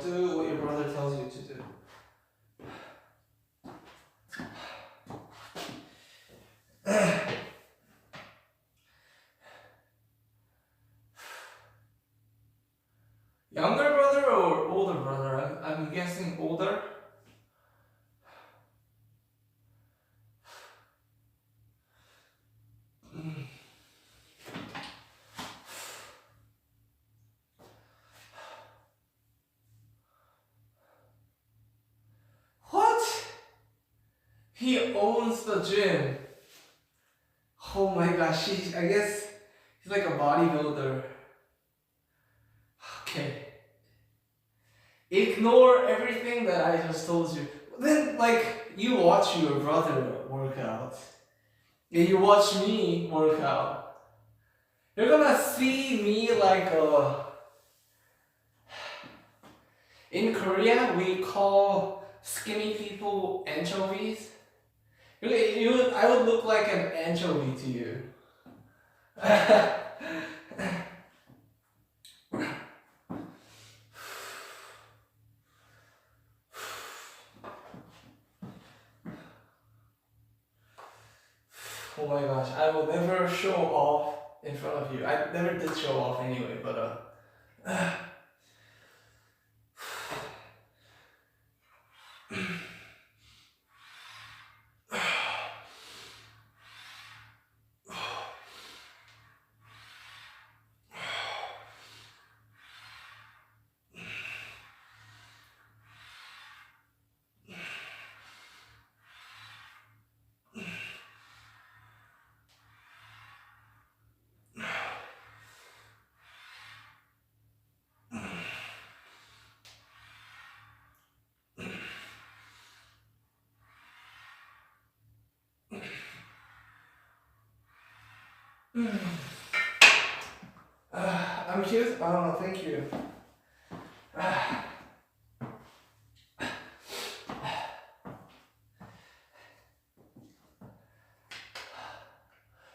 Do what your brother tells you to do. Younger brother or older brother? I'm guessing older. What? He owns the gym. Oh my gosh, I guess he's like a bodybuilder. Okay. Ignore everything that I just told you. Then, like, you watch your brother work out. And you watch me work out. You're gonna see me like in Korea, we call skinny people anchovies. I would look like an anchovy to you. Oh my gosh, I will never show off in front of you. I never did show off anyway, but I'm cute. Oh, thank you.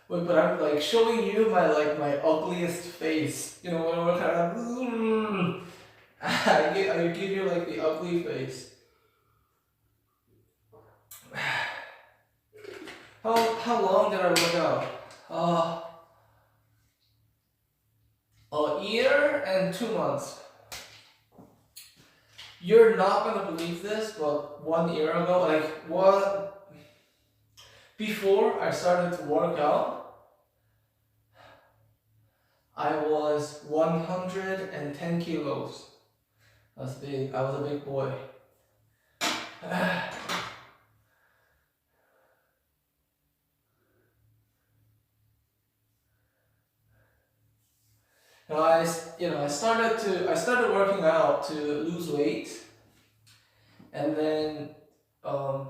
Wait, but I'm like showing you my ugliest face. You know when we're kind of I give you like the ugly face. How long did I work out? A year and 2 months. You're not gonna believe this, but 1 year ago, before I started to work out, I was 110 kilos. That's big. I was a big boy. I started working out to lose weight, and then I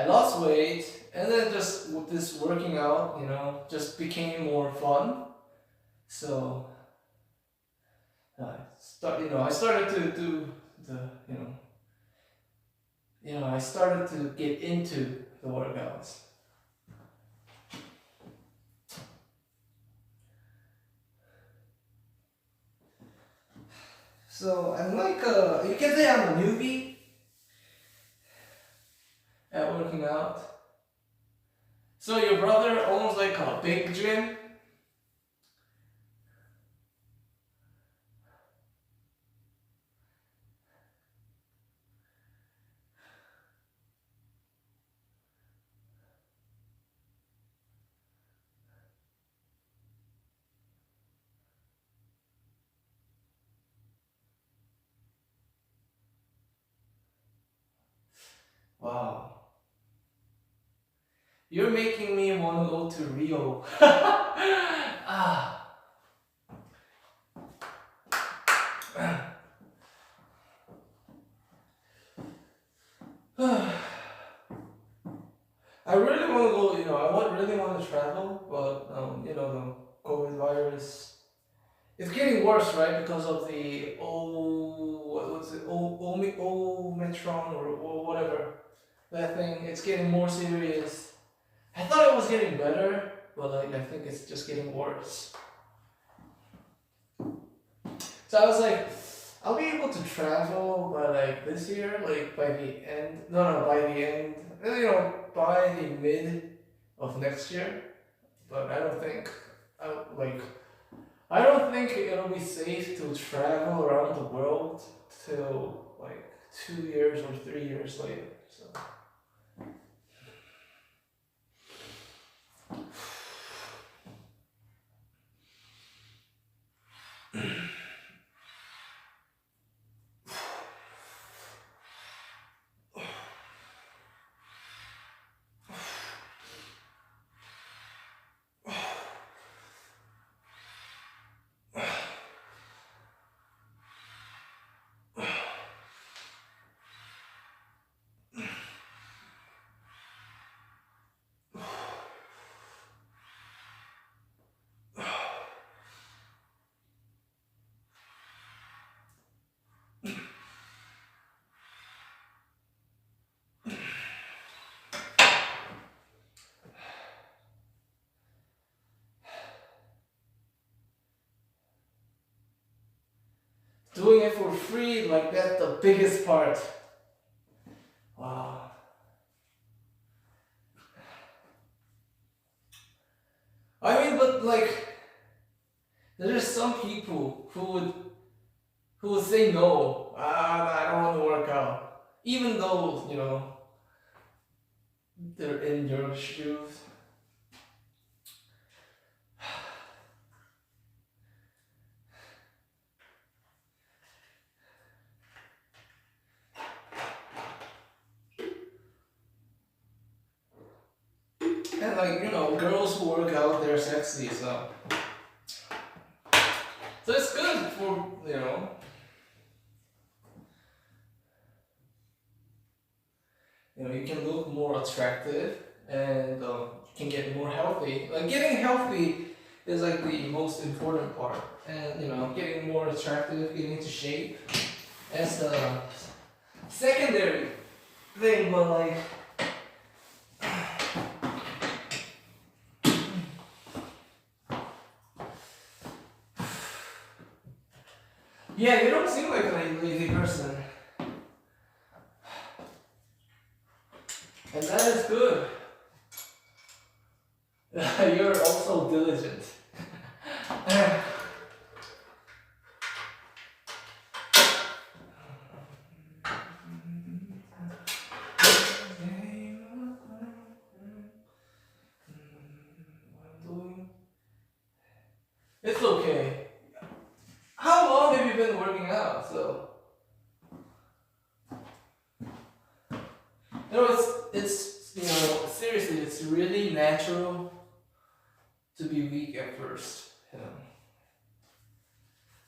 lost weight, and then just with this working out, just became more fun. So I started to do I started to get into the workouts. So I'm like you can say I'm a newbie at working out. So your brother owns like a big gym? Wow. You're making me want to go to Rio. I really want to go, really want to travel, but the COVID virus, it's getting worse, right? Because of the Omicron or whatever, that thing, it's getting more serious. I thought it was getting better, but I think it's just getting worse. So I was like, I'll be able to travel by like this year, like by the end. No, by the end. By the mid of next year. But I don't think, I don't think it'll be safe to travel around the world till like 2 years or 3 years later. So. Doing it for free, like that's the biggest part. Wow. I mean, but like, there's some people who would say no. I don't want to work out, even though they're in your shoes. And like, girls who work out, they're sexy, so it's good for, you can look more attractive and you can get more healthy. Like getting healthy is like the most important part, and getting more attractive, getting into shape, that's the secondary thing. But like, yeah, you don't seem like a lazy person. And that is good. You're also diligent. It's okay. How long have you been working out? So it's seriously, it's really natural to be weak at first.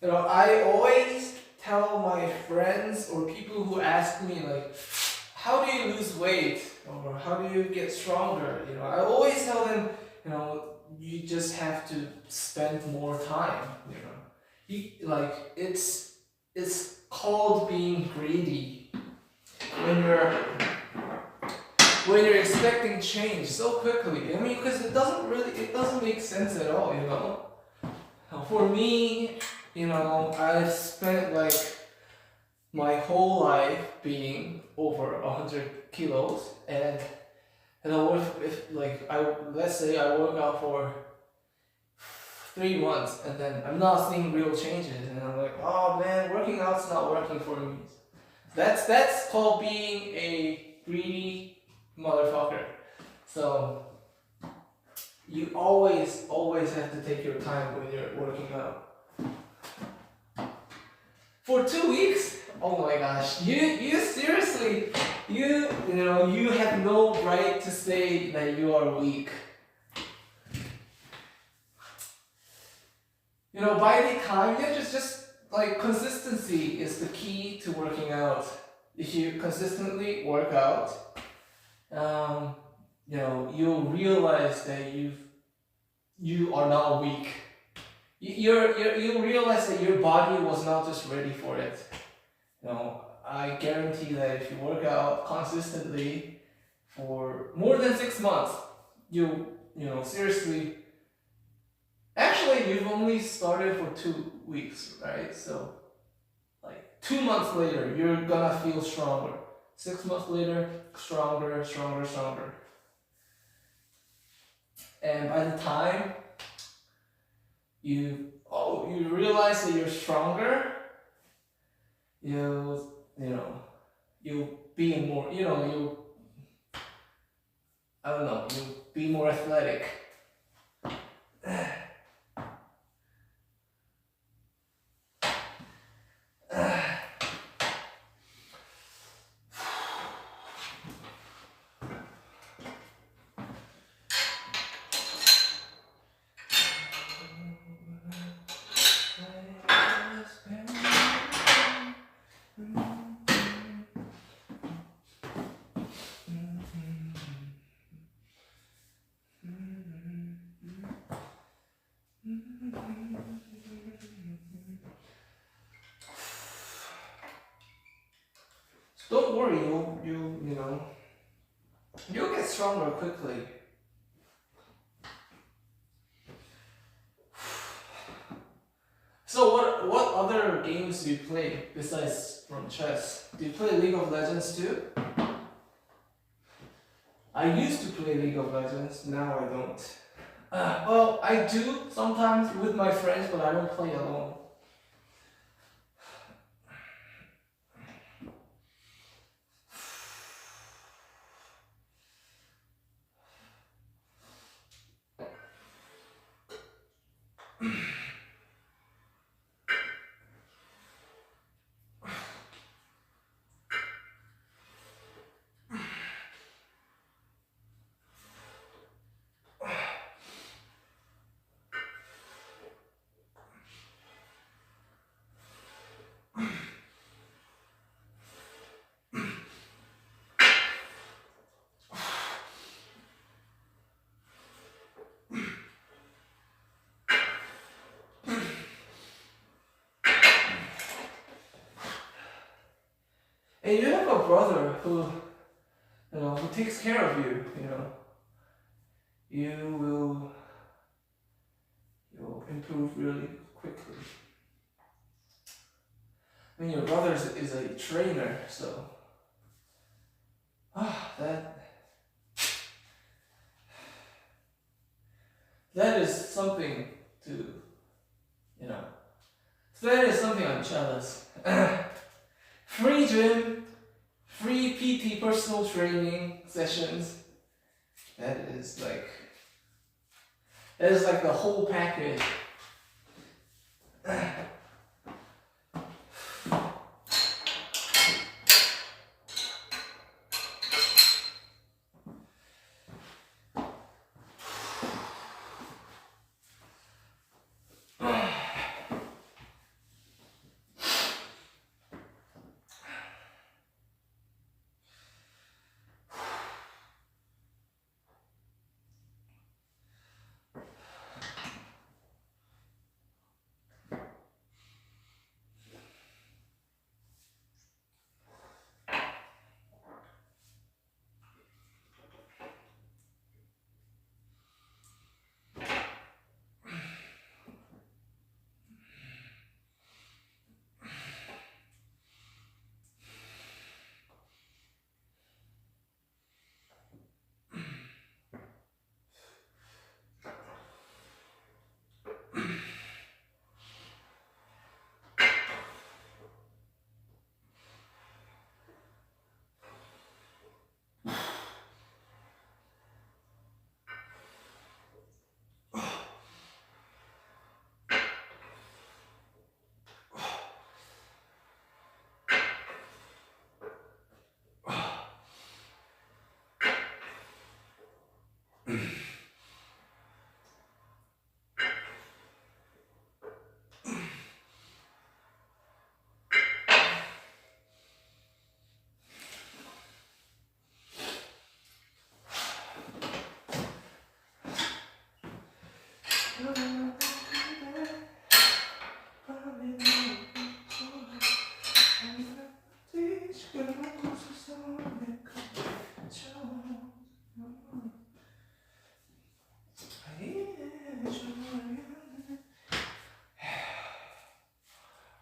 I always tell my friends or people who ask me like, how do you lose weight or how do you get stronger? I always tell them, you just have to spend more time. It's called being greedy when you're expecting change so quickly. I mean, because it doesn't make sense at all. For me, I've spent like my whole life being over 100 kilos, and let's say I work out for 3 months and then I'm not seeing real changes, and I'm like, oh man, working out's not working for me. That's called being a greedy motherfucker. So you always have to take your time when you're working out. For 2 weeks? Oh my gosh, you seriously, you have no right to say that you are weak. By the time, just like consistency is the key to working out. If you consistently work out, you'll realize that you are not weak. You'll realize that your body was not just ready for it. I guarantee that if you work out consistently for more than 6 months, seriously. Actually, you've only started for 2 weeks, right? So like 2 months later, you're gonna feel stronger. 6 months later, stronger, stronger, stronger. And by the time you realize that you're stronger, you'll be more, you'll be more athletic. Don't worry, you'll get stronger quickly. So what other games do you play besides from chess? Do you play League of Legends too? I used to play League of Legends, now I don't. Well, I do sometimes with my friends, but I don't play alone. And you have a brother who takes care of you, you'll improve really quickly. I mean, your brother is a trainer, so that is something to, that is something I'm jealous. Free gym, free PT personal training sessions. That is like the whole package.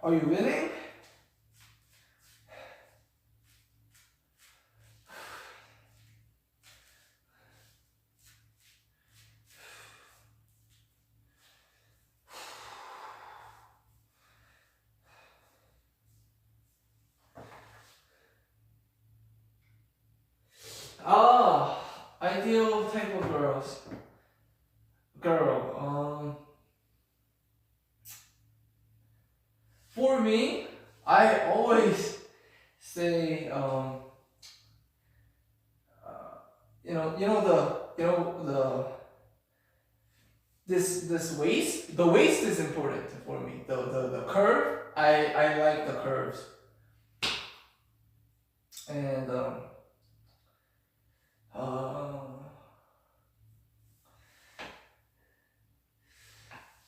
Are you winning? Ah, ideal type of girl. For me, I always say, this waist. The waist is important for me. The curve. I like the curves. And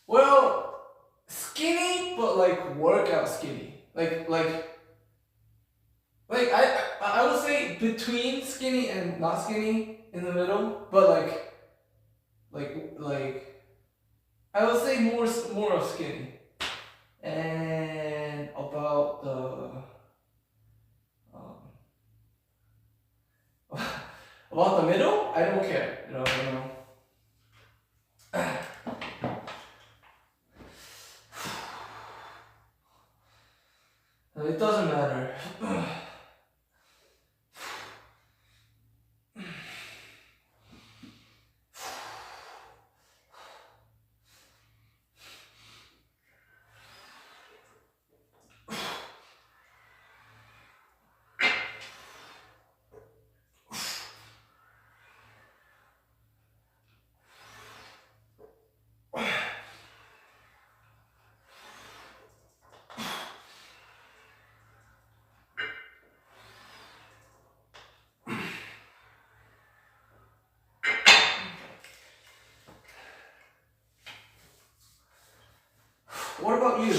well, skinny, but like workout skinny. Like I would say between skinny and not skinny in the middle, but like I would say more of skinny. And about about the middle, I don't care. It doesn't matter. What about you?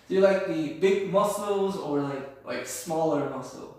Do you like the big muscles or like smaller muscle?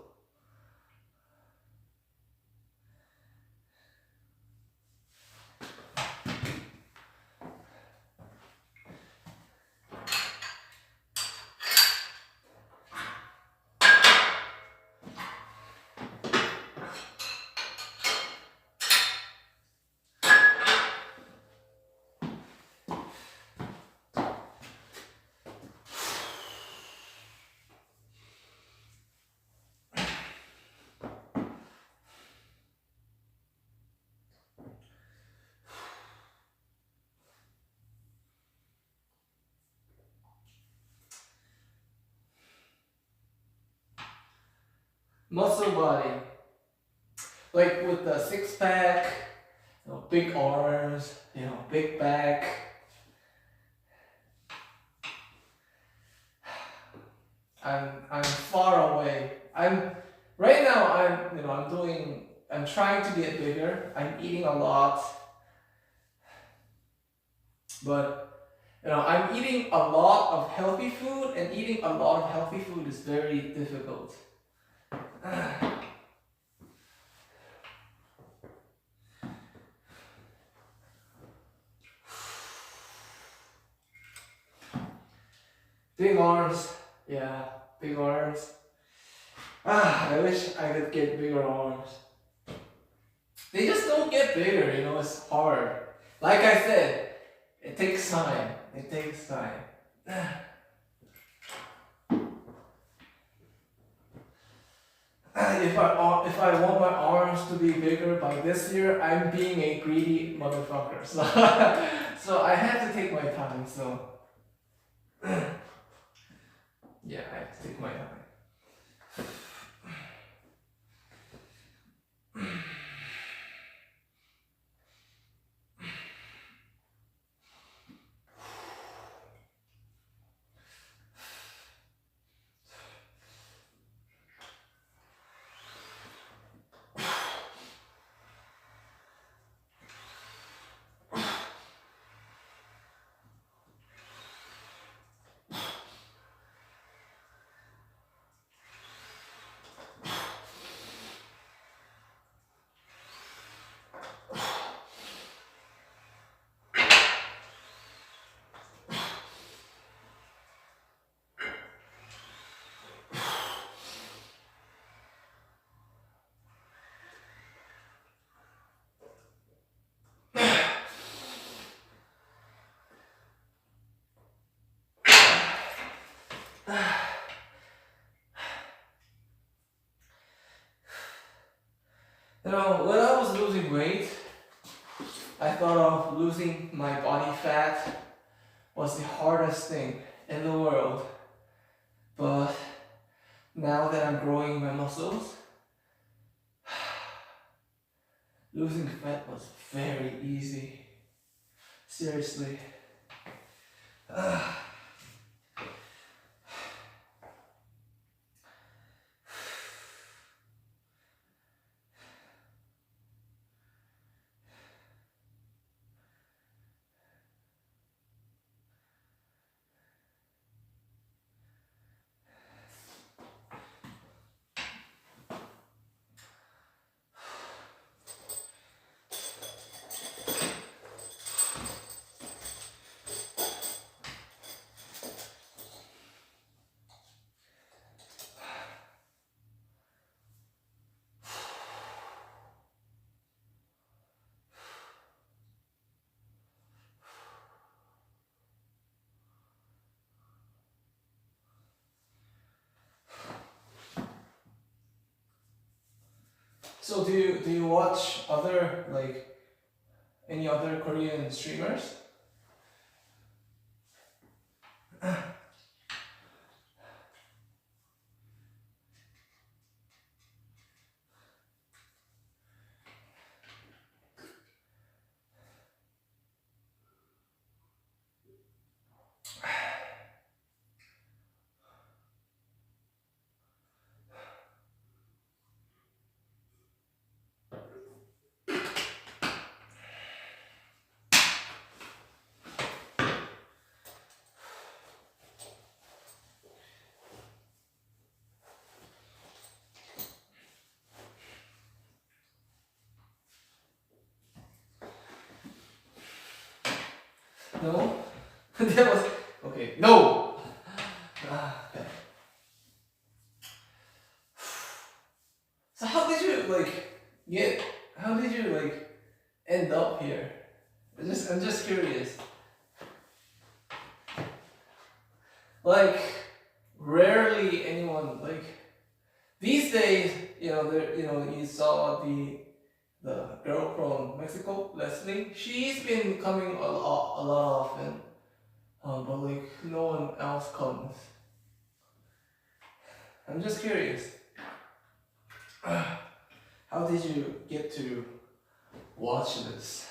Muscle body, like with the six pack, big arms, big back. I'm far away. Right now. I'm trying to get bigger. I'm eating a lot, but I'm eating a lot of healthy food, and eating a lot of healthy food is very difficult. Big arms, yeah, big arms. I wish I could get bigger arms. They just don't get bigger, it's hard. Like I said, it takes time. It takes time. If I want my arms to be bigger by this year, I'm being a greedy motherfucker. So I have to take my time. So yeah, I have to take my time. You know, when I was losing weight, I thought of losing my body fat was the hardest thing in the world. But now that I'm growing my muscles, losing fat was very easy. Seriously. So do you watch other any other Korean streamers? No? That was okay. No. Okay. So how did you get? How did you end up here? I'm just curious. Rarely anyone these days. You saw the girl from Mexico, Leslie. She's been coming a lot often. But no one else comes. I'm just curious. How did you get to watch this?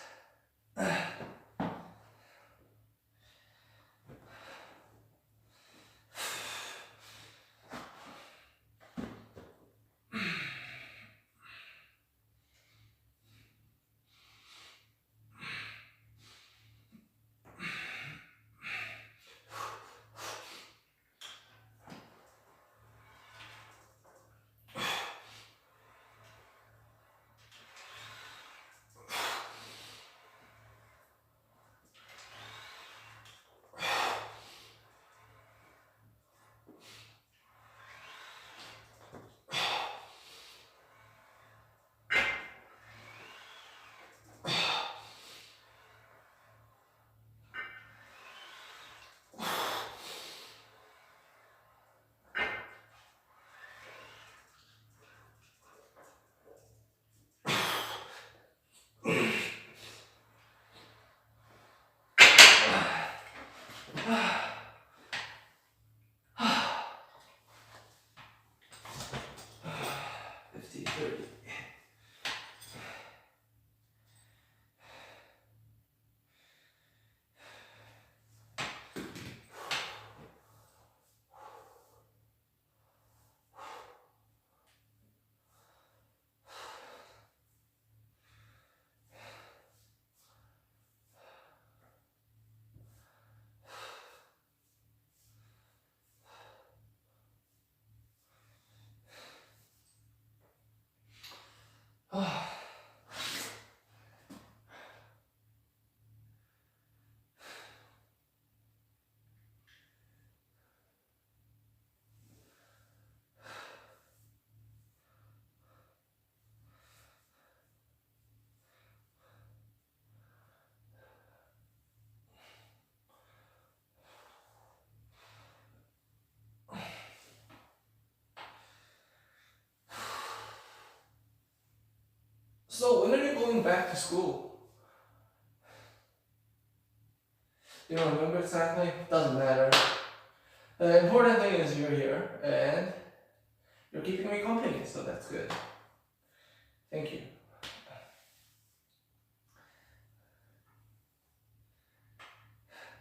going back to school. You don't remember exactly? Doesn't matter. The important thing is you're here and you're keeping me company, so that's good. Thank you.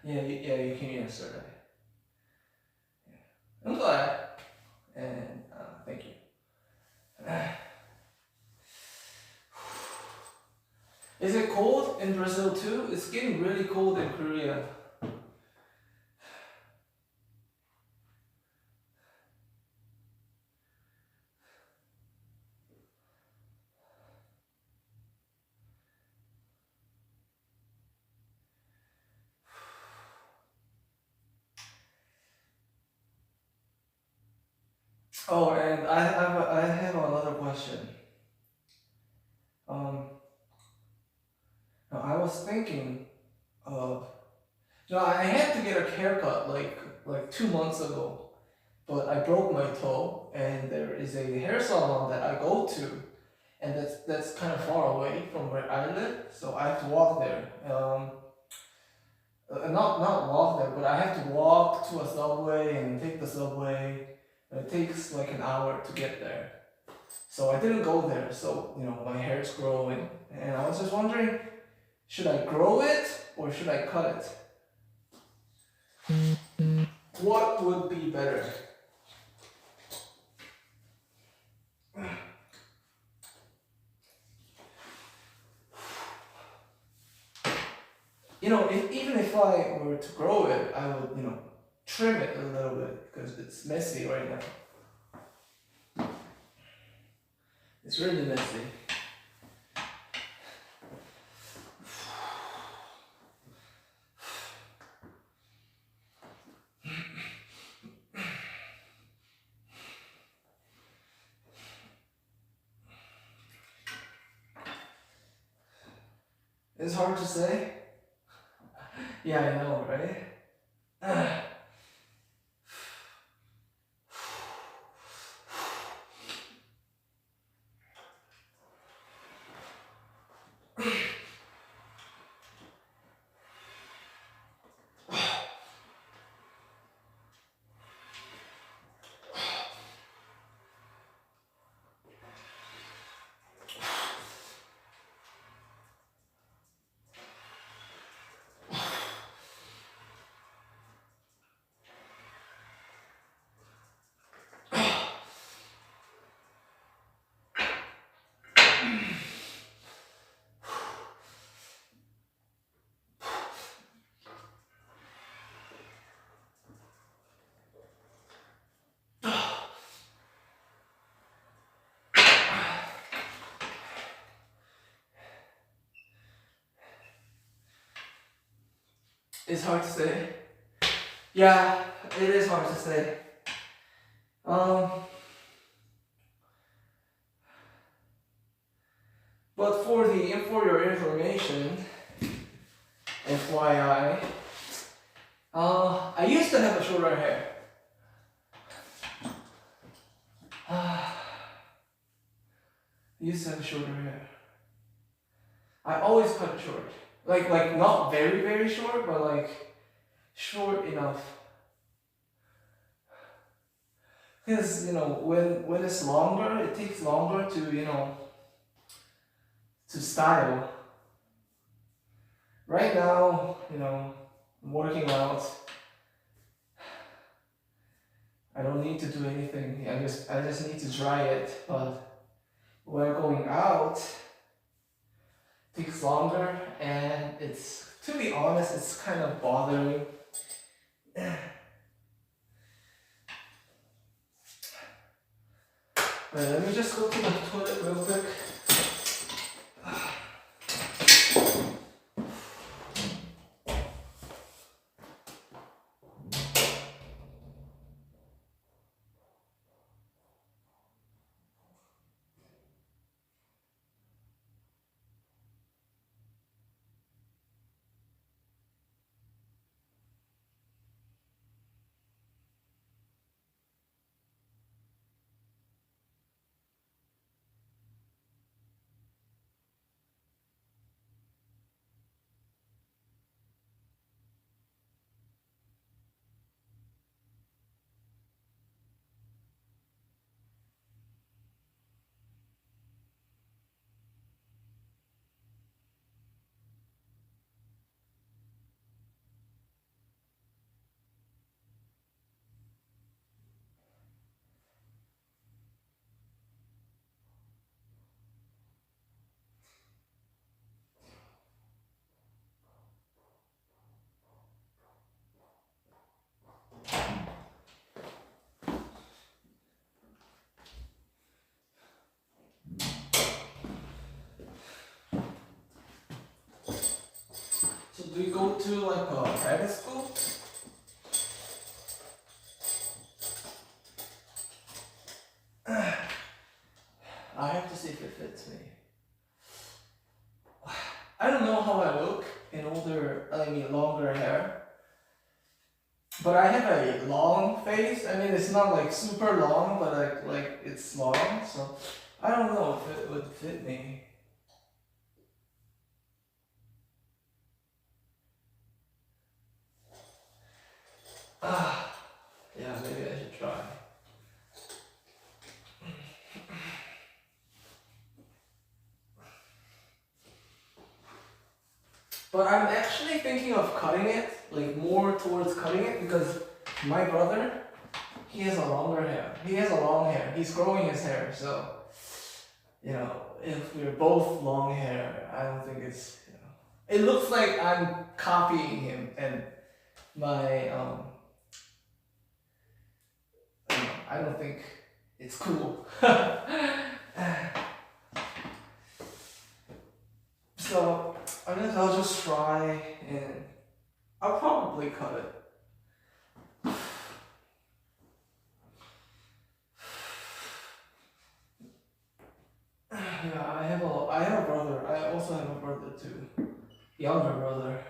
Yeah, you came yesterday. I'm glad, and thank you. Is it cold in Brazil too? It's getting really cold in Korea. Oh, and I have another question. Now I was thinking of, I had to get a haircut like 2 months ago, but I broke my toe, and there is a hair salon that I go to, and that's kind of far away from where I live, so I have to walk there. Not walk there, but I have to walk to a subway and take the subway. And it takes like an hour to get there. So I didn't go there. So my hair's growing, and I was just wondering, should I grow it or should I cut it? What would be better? Even if I were to grow it, I would, trim it a little bit because it's messy right now. It's really messy. It's hard to say. Yeah, I know, right? It's hard to say. Yeah, it is hard to say. But for your information, FYI, I used to have a shorter hair. I used to have shorter hair. I always cut it short. Like not very, very short, but like short enough. Because, when it's longer, it takes longer to, to style. Right now, I'm working out. I don't need to do anything. I just need to dry it. But when going out, it takes longer, and to be honest, it's kind of bothering. Wait, let me just go to the toilet real quick. do you go to like a private school? I have to see if it fits me. I don't know how I look in longer hair. But I have a long face. I mean, it's not like super long, but like it's long. So I don't know if it would fit me. Yeah, maybe I should try. But I'm actually thinking of cutting it, like more towards cutting it, because my brother, he has a longer hair. He has a long hair. He's growing his hair, so if we're both long hair, I don't think it's it looks like I'm copying him, and my I don't think it's cool. So I guess I'll just try, and I'll probably cut it. Yeah, I have a brother. I also have a brother too, younger brother.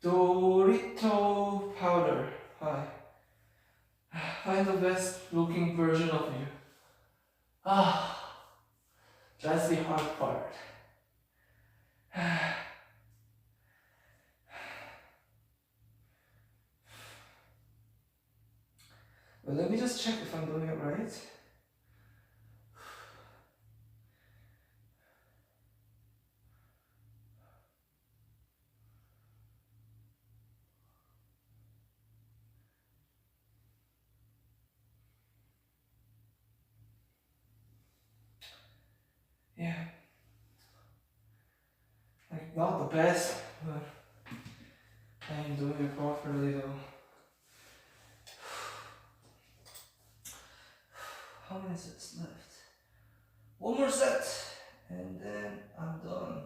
Dorito powder. Hi. Find the best looking version of you. That's the hard part. Well, let me just check if I'm doing it right. Yeah. Like, not the best, but I am doing it properly though. How many sets left? One more set, and then I'm done.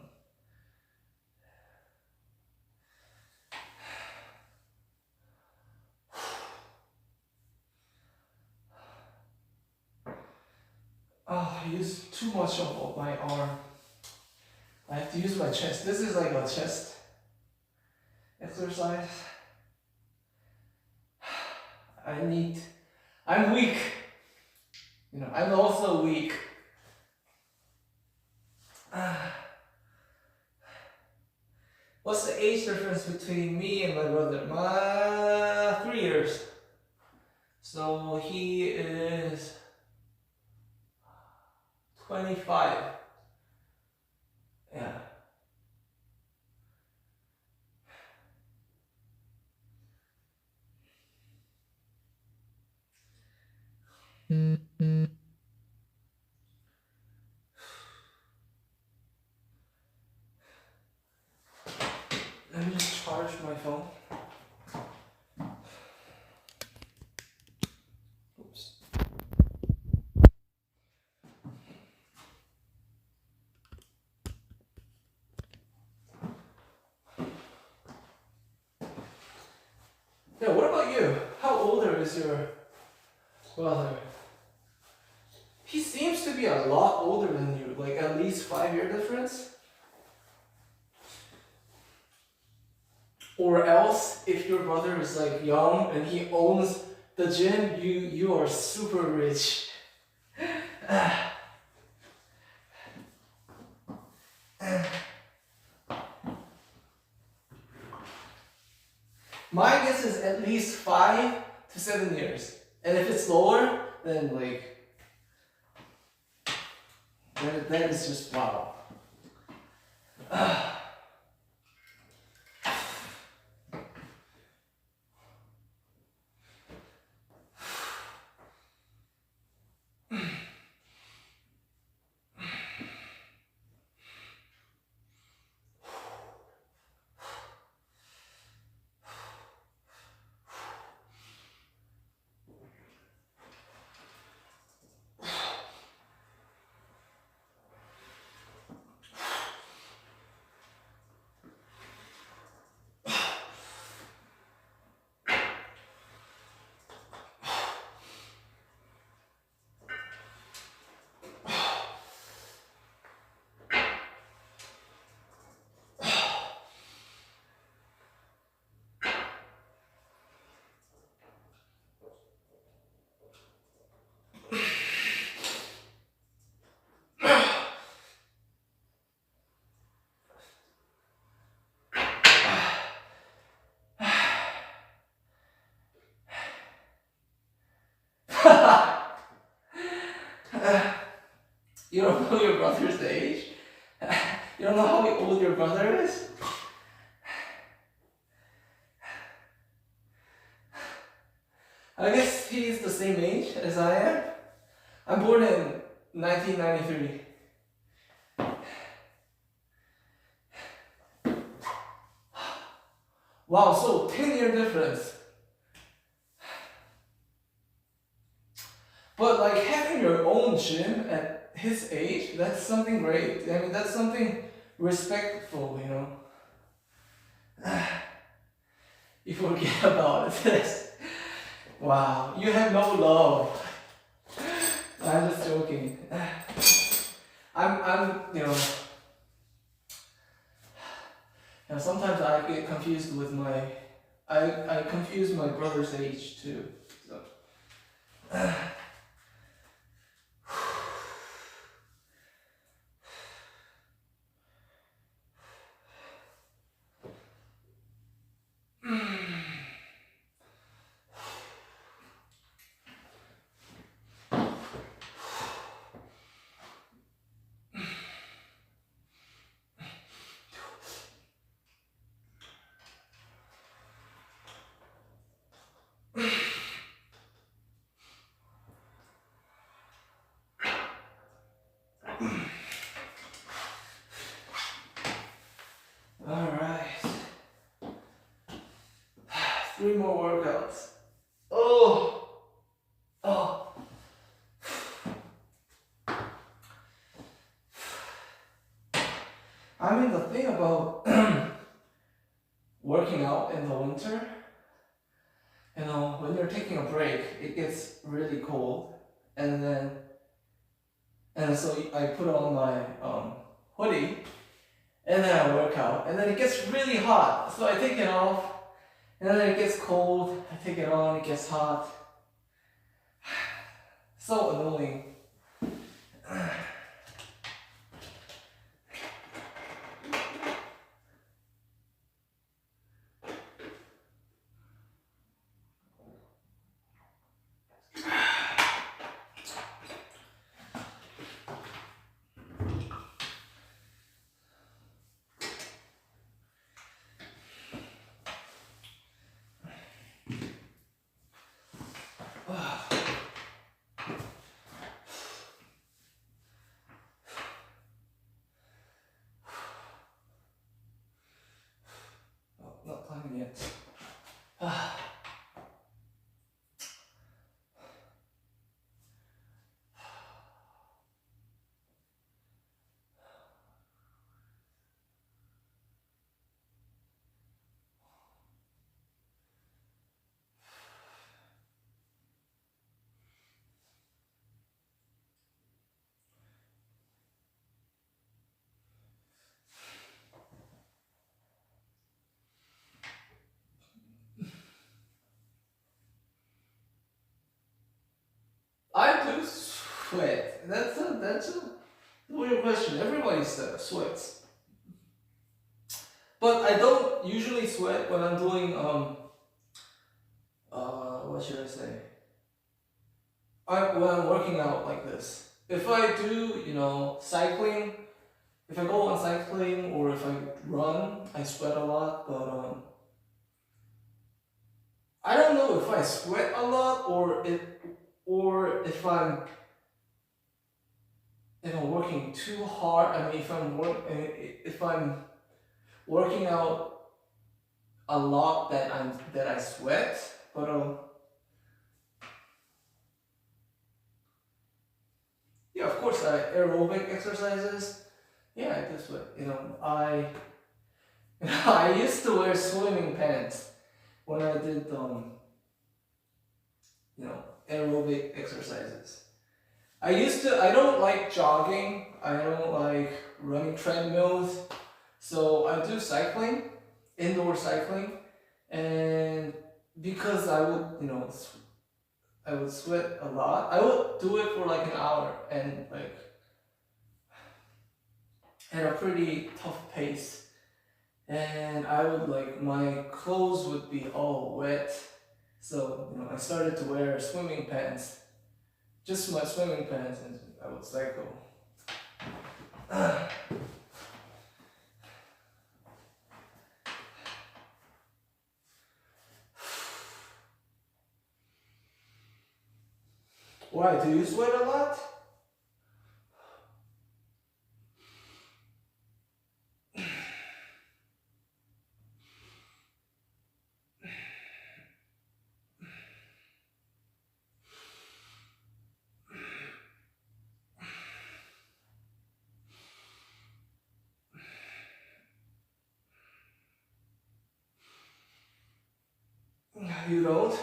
I used too much of my arm. I have to use my chest. This is like a chest exercise. I'm weak. I'm also weak. What's the age difference between me and my brother? 3 years. So he is 25. Yeah. Let me just charge my phone. Oops. Yeah, what about you? How older is your brother? He seems to be a lot older than you, like at least 5-year difference. Or else, if your brother is like young and he owns the gym, you are super rich. My guess is at least 5 to 7 years. And if it's lower, then like that is just wow. You don't know your brother's age? You don't know how old your brother is? I guess he's the same age as I am. I'm born in 1993. Wow, so 10-year difference. But like having your own gym at his age, that's something great. I mean, that's something respectful, you know. You forget about this. Wow, you have no love. I'm just joking. You know, sometimes I get confused with I confuse my brother's age too. So. Alright. 3 more workouts. Oh! Oh! I mean, the thing about working out in the winter, you know, when you're taking a break, it gets really cold, and so I put on my hoodie, and then I work out, and then it gets really hot, so I take it off, and then it gets cold, I take it on, it gets hot. So annoying. Not time yet. Sweat. That's a weird question. Everybody sweats. But I don't usually sweat when I'm doing what should I say? When I'm working out like this. If I do, cycling, if I go on cycling or if I run, I sweat a lot, but I don't know if I sweat a lot or if I'm working too hard. I mean, if I'm working out a lot that I sweat, but yeah, of course, aerobic exercises. Yeah, I do sweat. I used to wear swimming pants when I did aerobic exercises. I don't like jogging. I don't like running treadmills. So I do cycling, indoor cycling, and because I would sweat a lot. I would do it for like an hour and like at a pretty tough pace. And I would my clothes would be all wet. So, I started to wear swimming pants, just my swimming pants, and I would cycle. Why? Do you sweat a lot? You don't?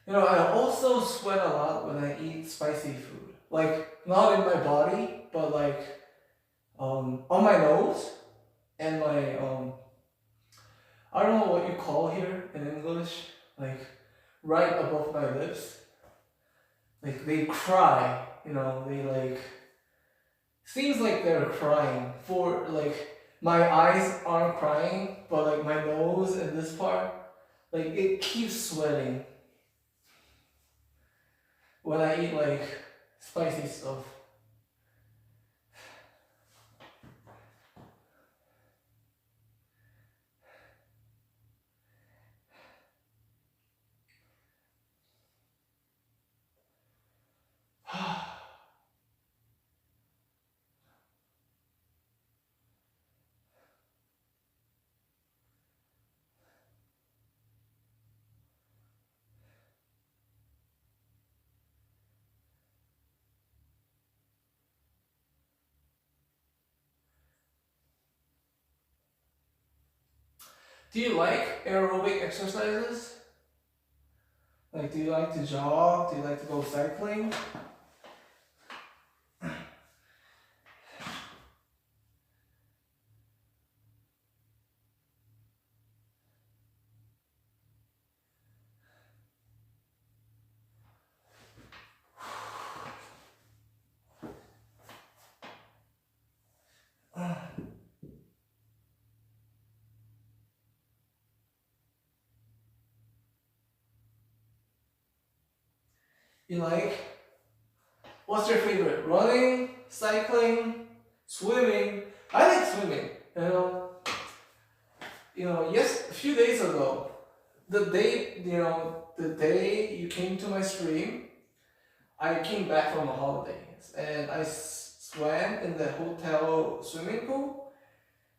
I also sweat a lot when I eat spicy food. Like, not in my body, but on my nose and I don't know what you call here in English, like, right above my lips. Like, they cry, seems like they're crying. My eyes aren't crying, but my nose and this part, it keeps sweating when I eat spicy stuff. Do you like aerobic exercises? Do you like to jog? Do you like to go cycling? You like? What's your favorite? Running, cycling, swimming? I like swimming. Yes, a few days ago, the day you came to my stream, I came back from a holiday and I swam in the hotel swimming pool,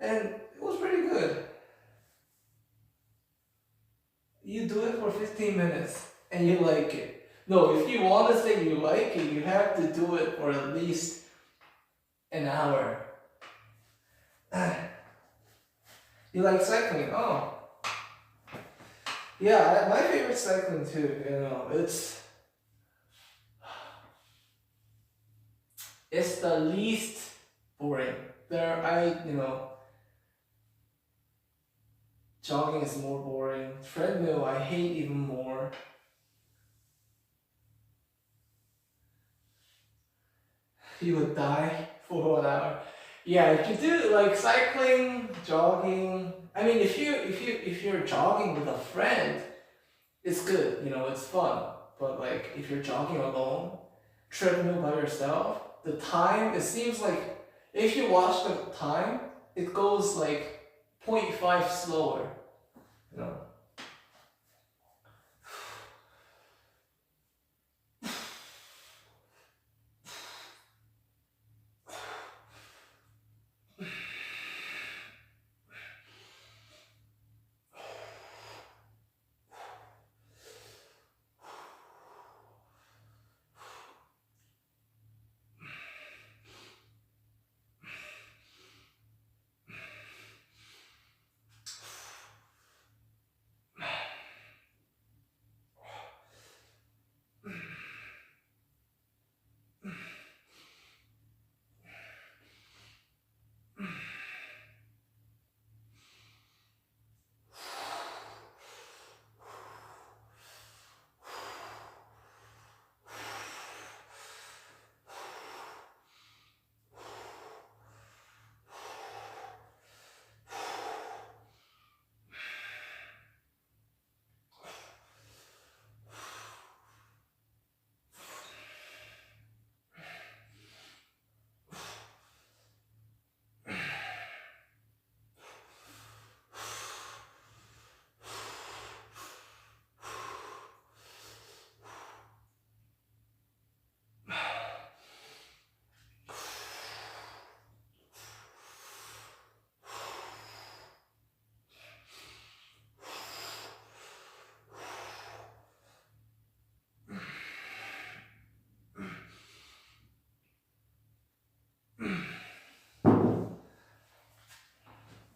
and it was pretty good. You do it for 15 minutes and you like it. No, if you want to say you like it, you have to do it for at least an hour. You like cycling? Oh. Yeah, my favorite cycling too, it's the least boring. Jogging is more boring. Treadmill, I hate even more. You would die for 1 hour. Yeah, if you do like cycling, jogging. I mean, if you're jogging with a friend, it's good. It's fun. But like if you're jogging alone, treadmill by yourself, the time it seems like if you watch the time, it goes like 0.5 slower. You know.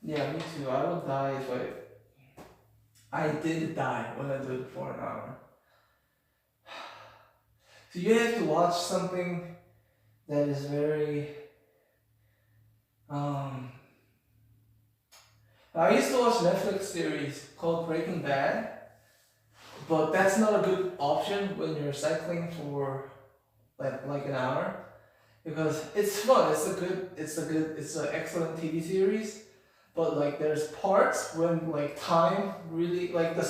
Yeah, me too. I would die if I did die when I do it for an hour. So you have to watch something that is very I used to watch Netflix series called Breaking Bad, but that's not a good option when you're cycling for like an hour, because it's fun. It's an excellent TV series, but like there's parts when like time really the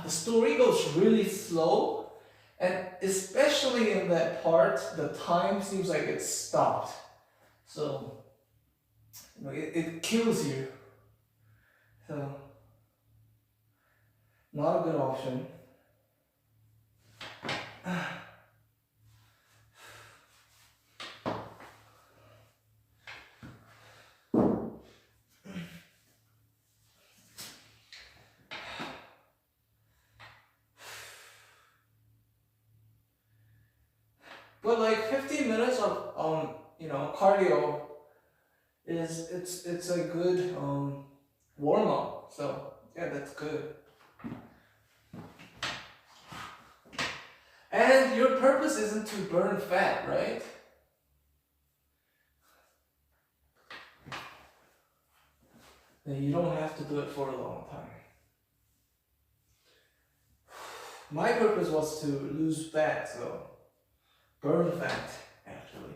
story goes really slow, and especially in that part, the time seems like it's stopped. So it kills you. So not a good option. But like 15 minutes of cardio it's a good warm up. So yeah, that's good. And your purpose isn't to burn fat, right? Then you don't have to do it for a long time. My purpose was to lose fat, so burn fat actually.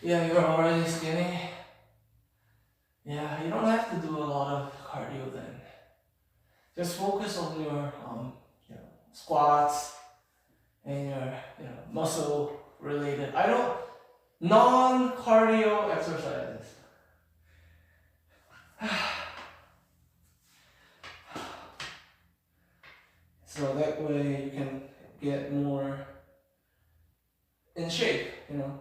Yeah, you're already skinny. Yeah, you don't have to do a lot of cardio then. Just focus on your you know, squats and your muscle related. I don't non-cardio exercises. So that way you can get more in shape, you know.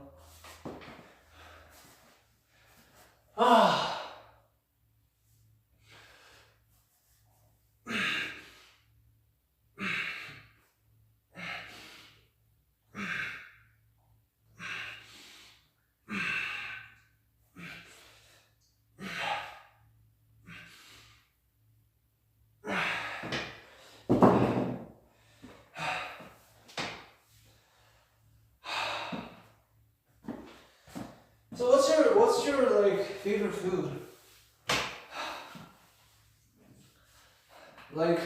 So what's your like favorite food? Like,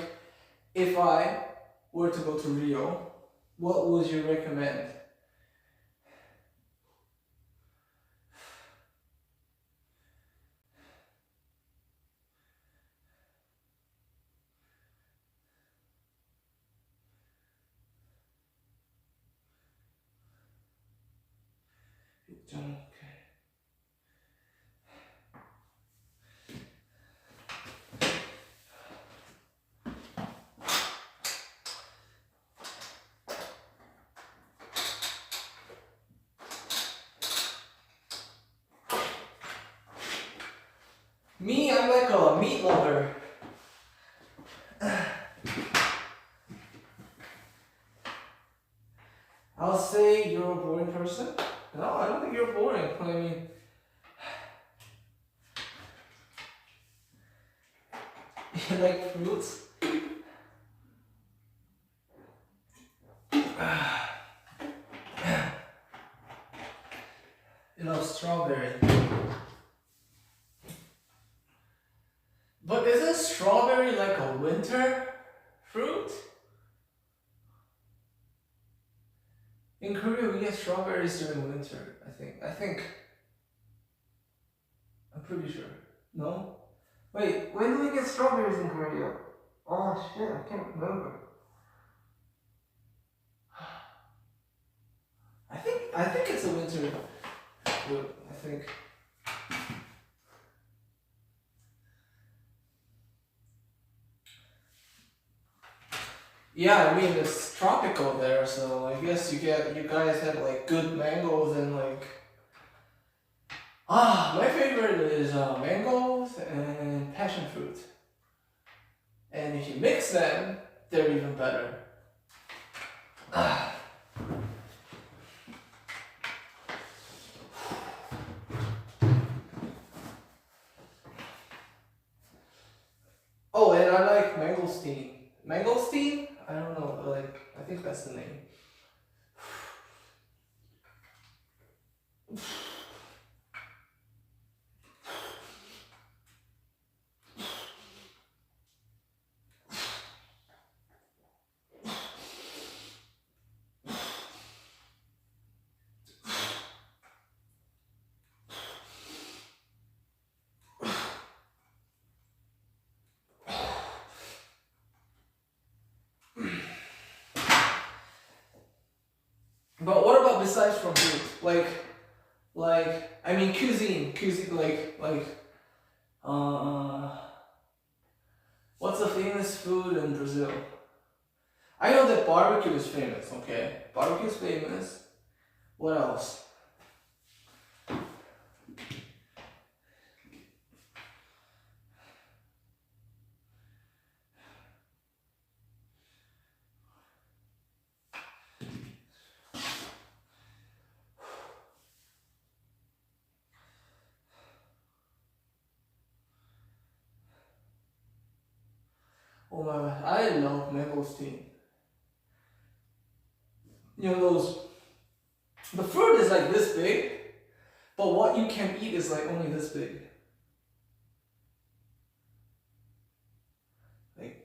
if I were to go to Rio, what would you recommend? Me, I'm like a meat lover. I'll say you're a boring person. No, I don't think you're boring. I mean, you like fruits. You love strawberry. But isn't strawberry like a winter fruit? In Korea, we get strawberries during winter, I think. I'm pretty sure. No? Wait, when do we get strawberries in Korea? Oh shit, I can't remember. I think it's a winter fruit, I think. Yeah, I mean it's tropical there, so I guess you guys have like good mangoes and like my favorite is mangoes and passion fruit. And if you mix them, they're even better. Oh, and I like mangosteen. Mangosteen? I don't know, like I think that's the name. But what about besides from food? Like I mean cuisine like what's a famous food in Brazil? I know that barbecue is famous, okay? Barbecue is famous. What else? Oh my god, I love mangosteen. You know those, the fruit is like this big, but what you can eat is like only this big.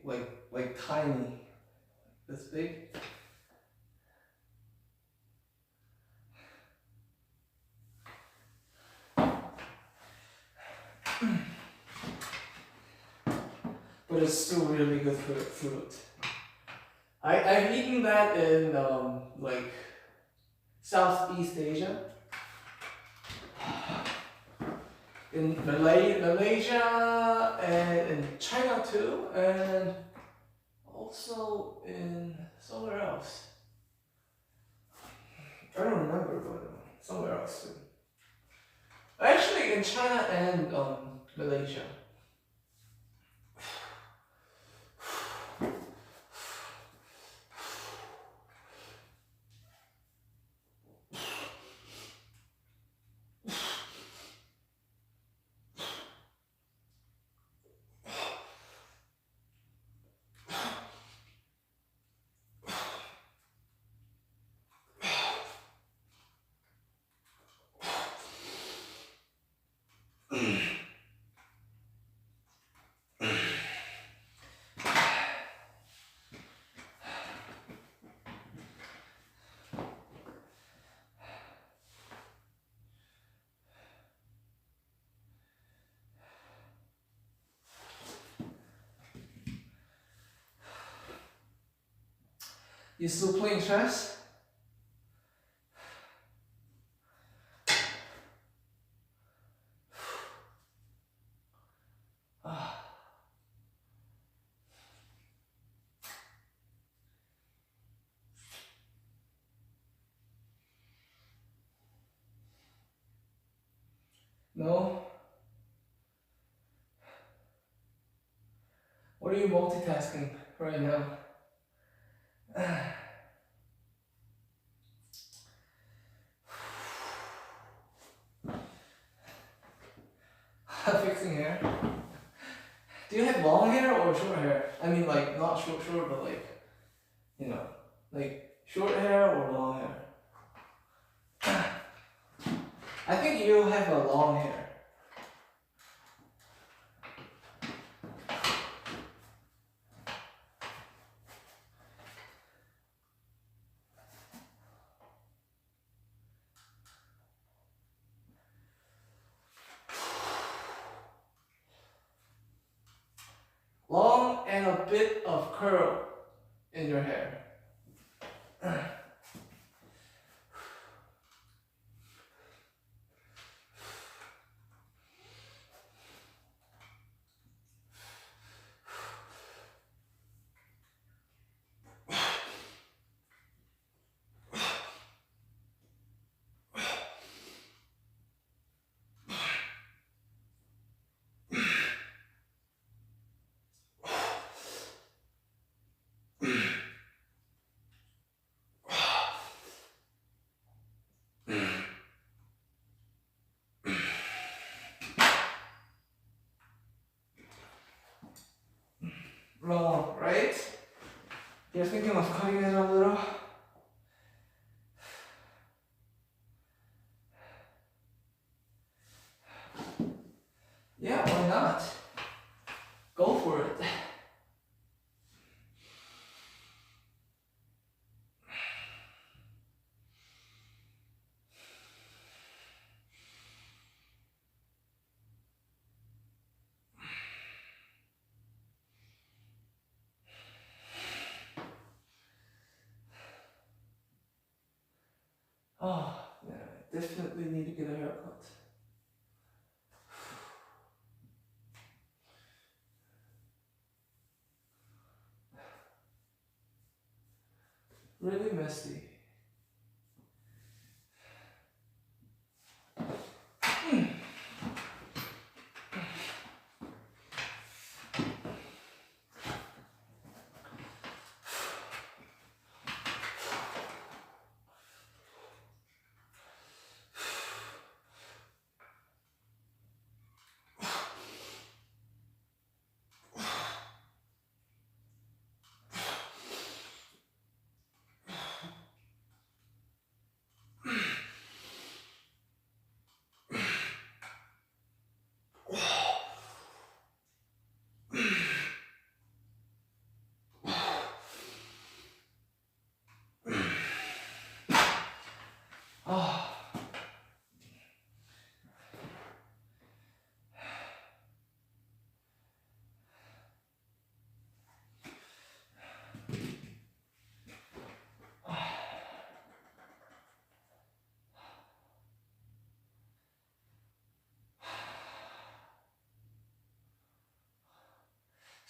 Like tiny, this big. really good fruit. I've eaten that in like Southeast Asia, in Malaysia, and in China too, and also in somewhere else. I don't remember, but somewhere else too. Actually, in China and Malaysia. You still playing chess? No? What are you multitasking right now? Fixing hair? Do you have long hair or short hair? I mean, like, not short, but like, you know, like short hair or long hair? I think you have a long hair. Long and a bit of curl in your hair. Long, right? You're thinking of cutting it a little? Yeah, why not? Go for it. Oh, man, I definitely need to get a haircut. Really messy.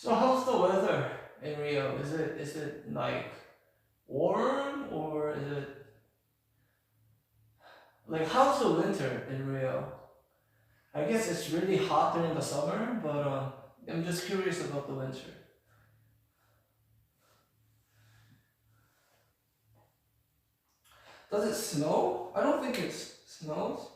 So how's the weather in Rio? Is it like warm or is it like how's the winter in Rio? I guess it's really hot during the summer, but I'm just curious about the winter. Does it snow? I don't think it snows.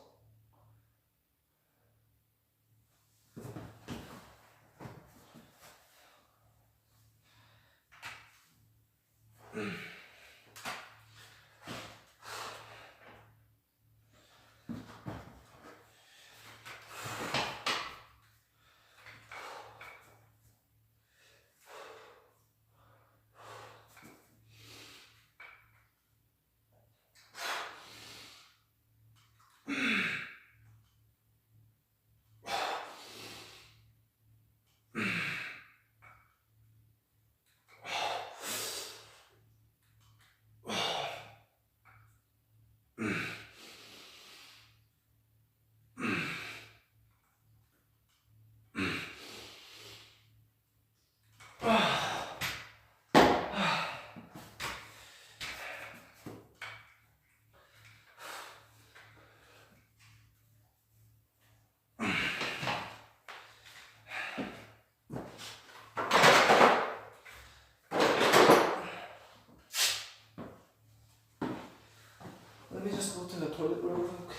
Let me just go to the toilet real quick.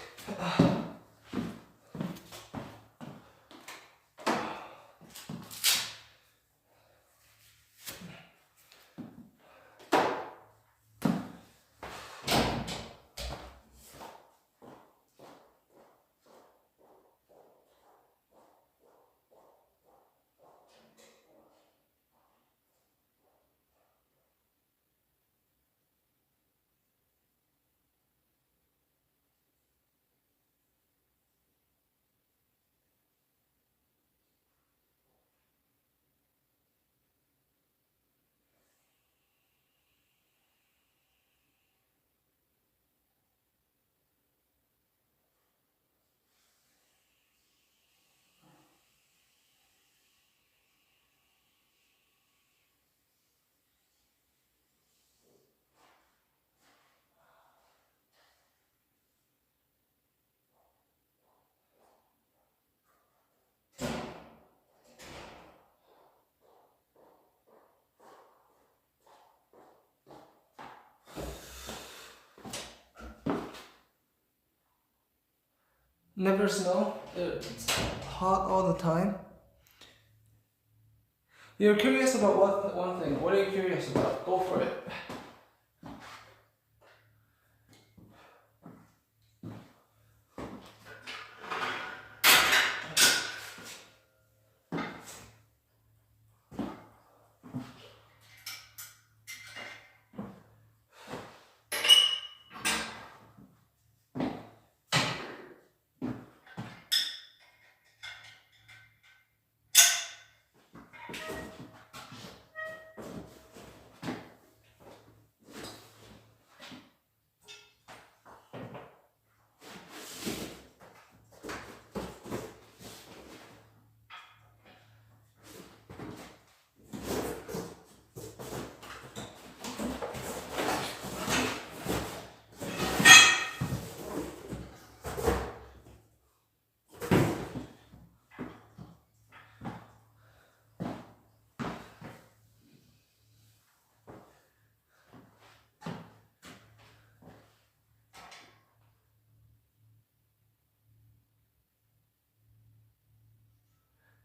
Never snow. It's hot all the time. You're curious about one thing. What are you curious about? Go for it.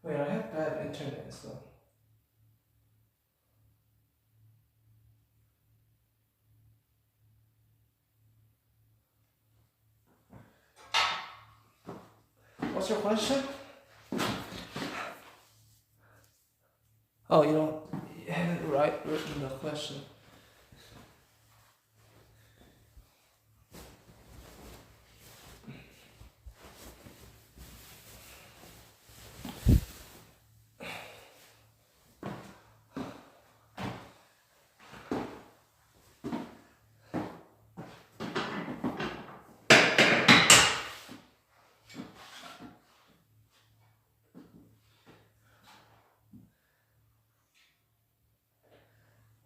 Wait, I have bad internet, so. What's your question? Oh, you haven't written the question.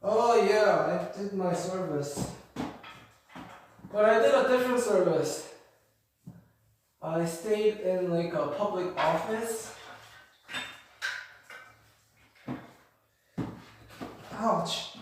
Oh yeah, I did my service. But I did a different service. I stayed in like a public office. Ouch.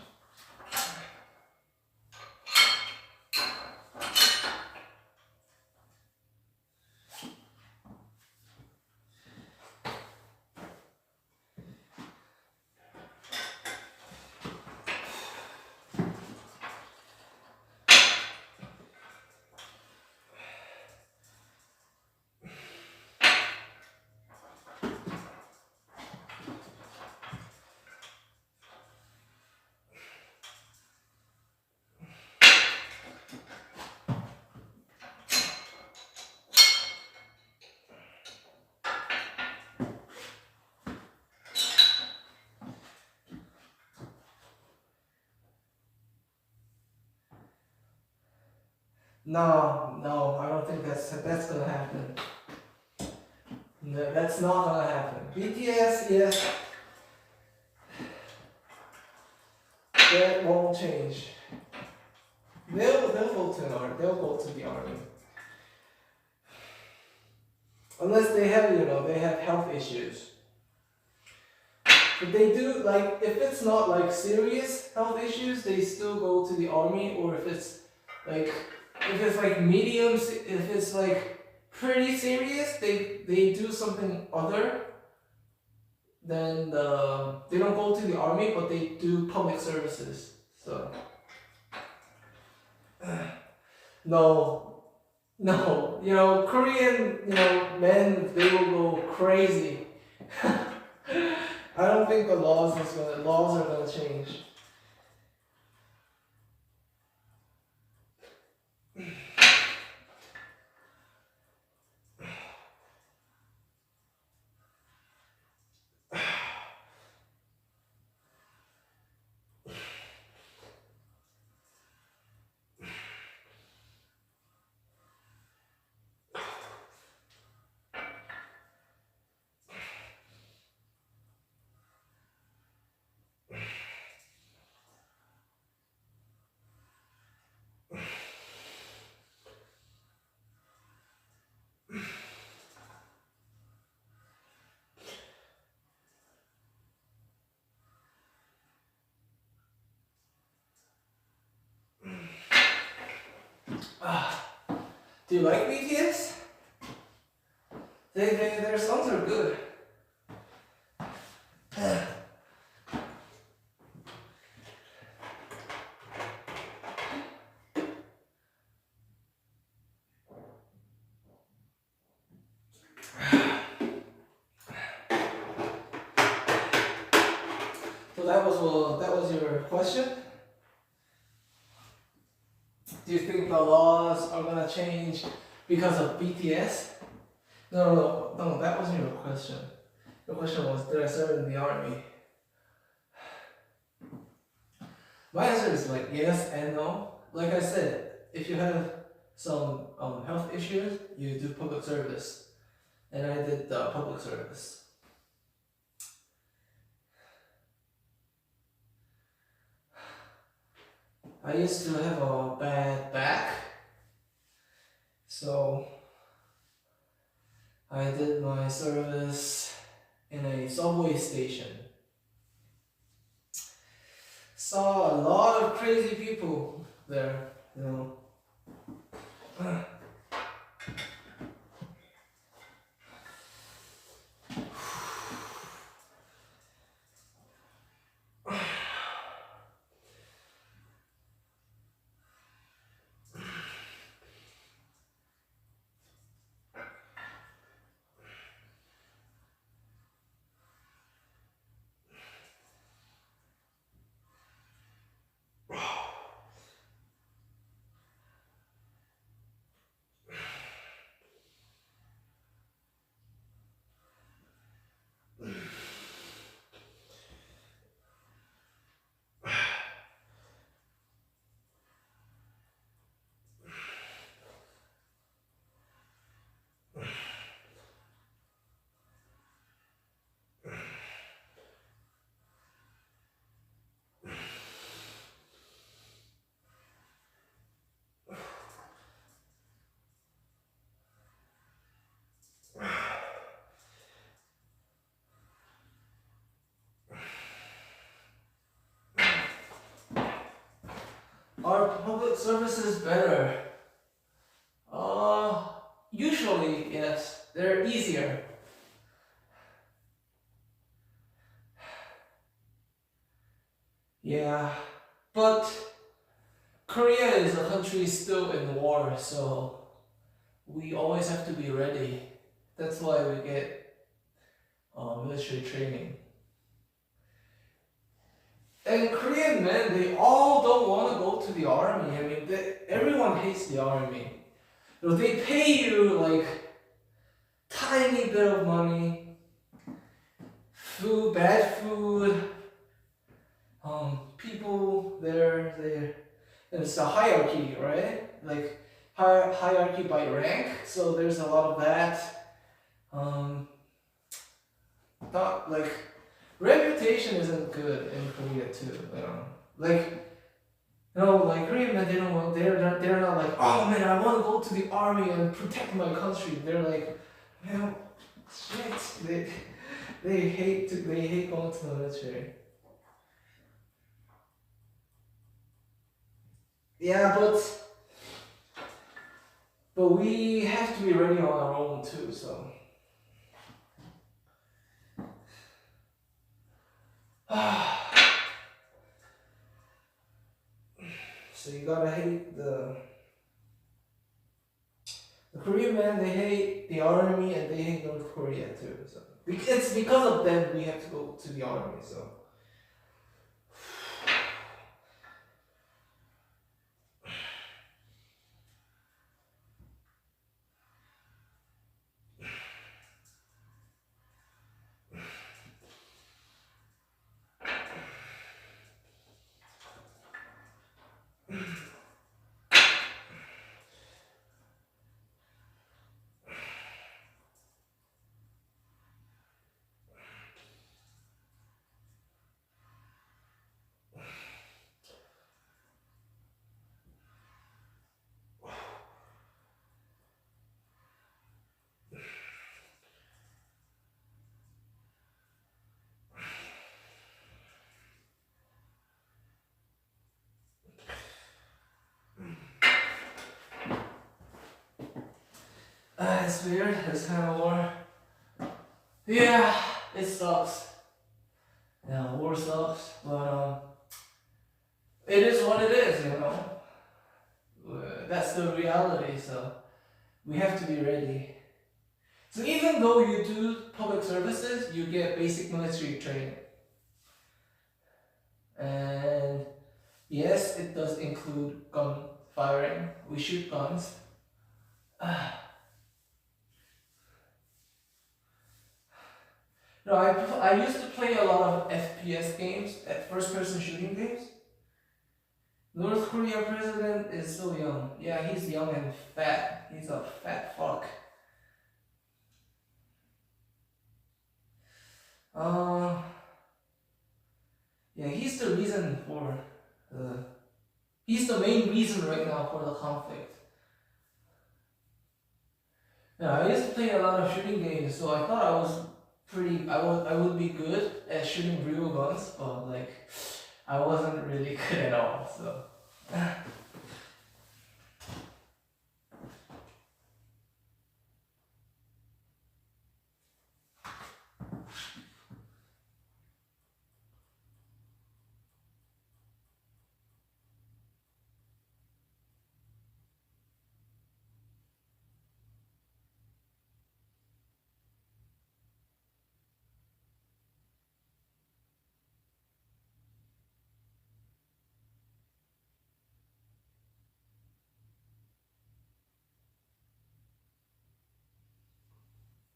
No, I don't think that's gonna happen. No, that's not gonna happen. BTS, yes, that won't change. They'll go to the army. They'll go to the army. Unless they have health issues. But they do, like, if it's not like serious health issues, they still go to the army. Or if it's like medium, if it's like pretty serious, they do something other. Then they don't go to the army, but they do public services. So no, Korean, men, they will go crazy. I don't think the laws are gonna change. Do you like BTS? Their songs are good. So that was your question. Do you think the laws are gonna change because of BTS? No, that wasn't your question. Your question was, did I serve in the army? My answer is like yes and no. Like I said, if you have some health issues, you do public service. And I did public service. I used to have a bad back, so I did my service in a subway station. Saw a lot of crazy people there, Are public services better? Usually, yes. They're easier. Yeah, but Korea is a country still in war, so we always have to be ready. That's why we get military training. And Korean men, they all don't want to go to the army. I mean, everyone hates the army. You know, they pay you like tiny bit of money, food, bad food. People there, it's a hierarchy, right? Like hierarchy by rank. So there's a lot of that. Not like reputation isn't good in Korea too. Like Korean men, they don't want. They're not like, oh man, I want to go to the army and protect my country. They're like, man, shit. They hate going to the military. Yeah, but we have to be ready on our own too. So. So you gotta hate the Korean men. They hate the army and they hate North Korea too. So it's because of them we have to go to the army. So. It's weird. It's kind of war. Yeah, it sucks. Yeah, war sucks, but it is what it is, you know. That's the reality. So we have to be ready. So even though you do public services, you get basic military training. And yes, it does include gun firing. We shoot guns. No, I used to play a lot of FPS games, at first-person shooting games. North Korea president is so young. Yeah, he's young and fat. He's a fat fuck. Yeah, he's the reason for the. He's the main reason right now for the conflict. Yeah, I used to play a lot of shooting games, so I thought I was pretty. I would be good at shooting real guns, but like, I wasn't really good at all. So.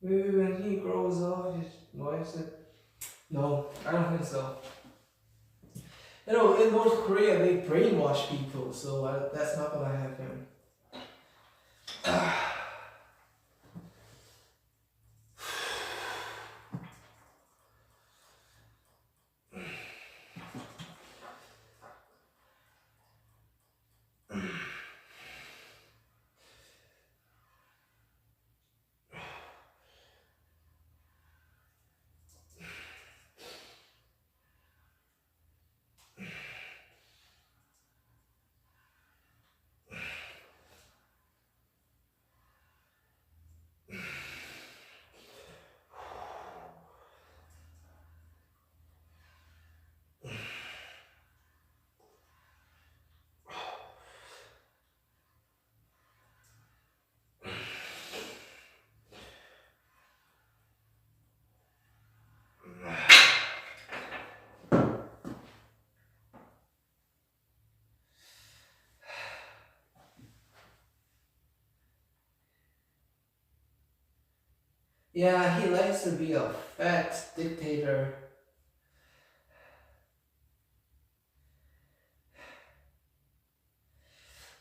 Maybe when he grows up, his wife said, no, I don't think so. You know, in North Korea, they brainwash people, so that's not gonna happen. Yeah, he likes to be a fat dictator.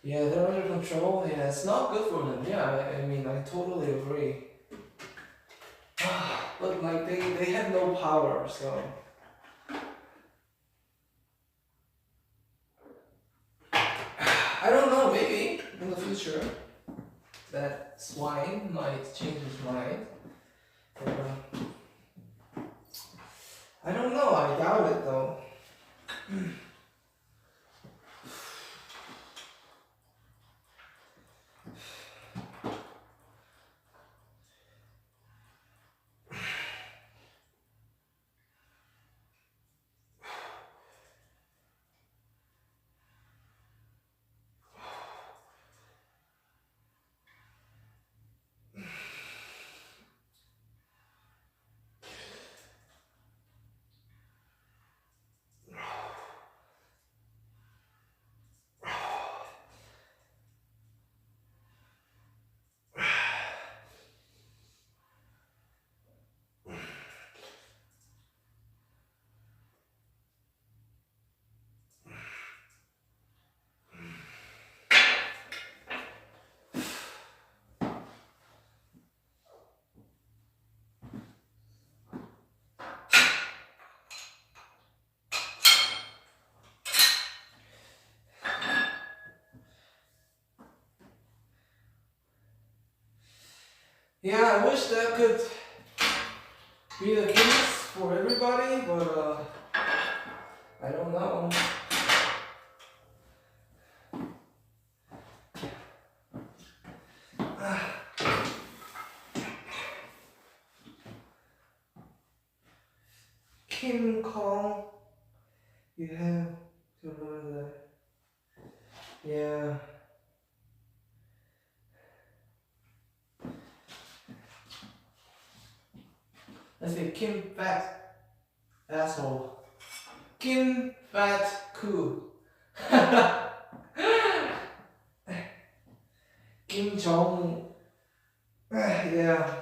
Yeah, they're under control. Yeah, it's not good for them. Yeah, I mean, I totally agree. But like they have no power, so I don't know. Maybe in the future that swine might change his mind. But, I don't know. I doubt it though. Yeah, I wish that could be the case for everybody, but I don't know. Kim Kong, you have to learn that. Yeah. Let's say Kim Fat asshole. Kim Fat Ku. Kim Jong. Yeah.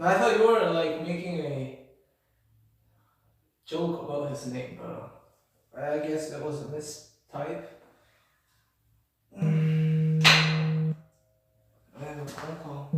I thought you were like making a joke about his name, but I guess that was a mistype. I have a phone call.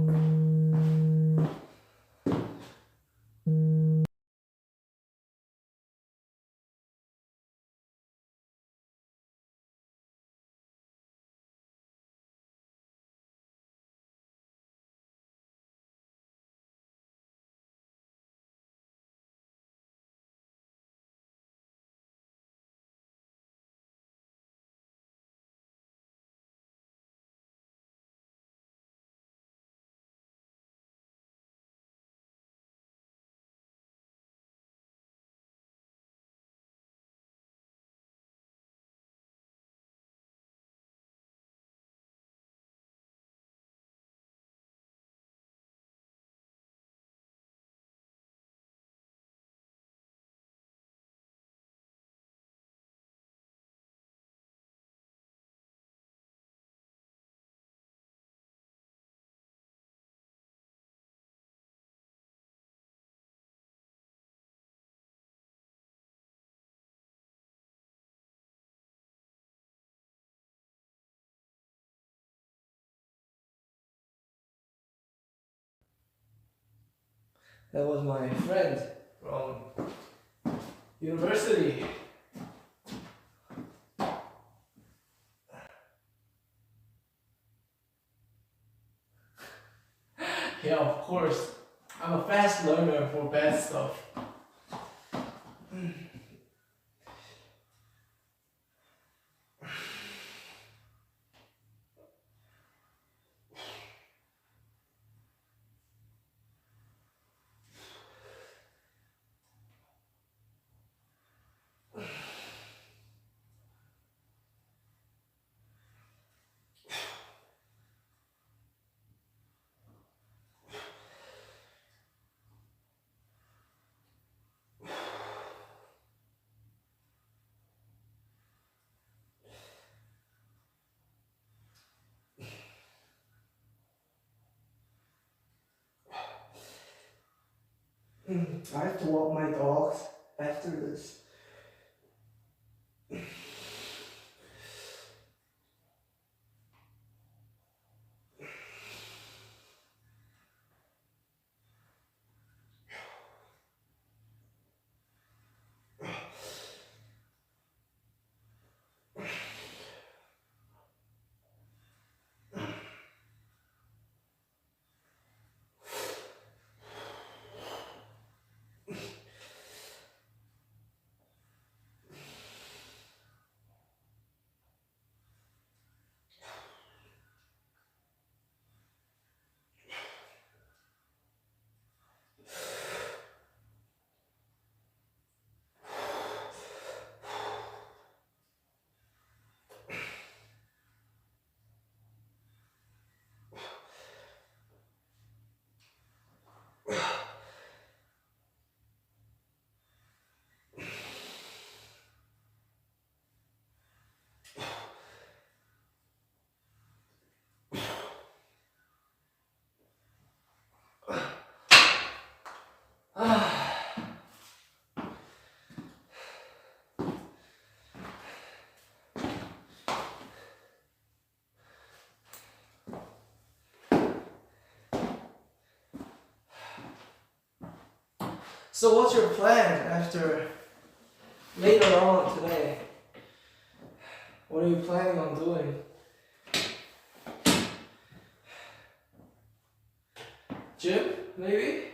That was my friend from university. Yeah, of course. I'm a fast learner for bad stuff. I have to walk my dogs after this. So what's your plan after later on today? What are you planning on doing? Gym, maybe?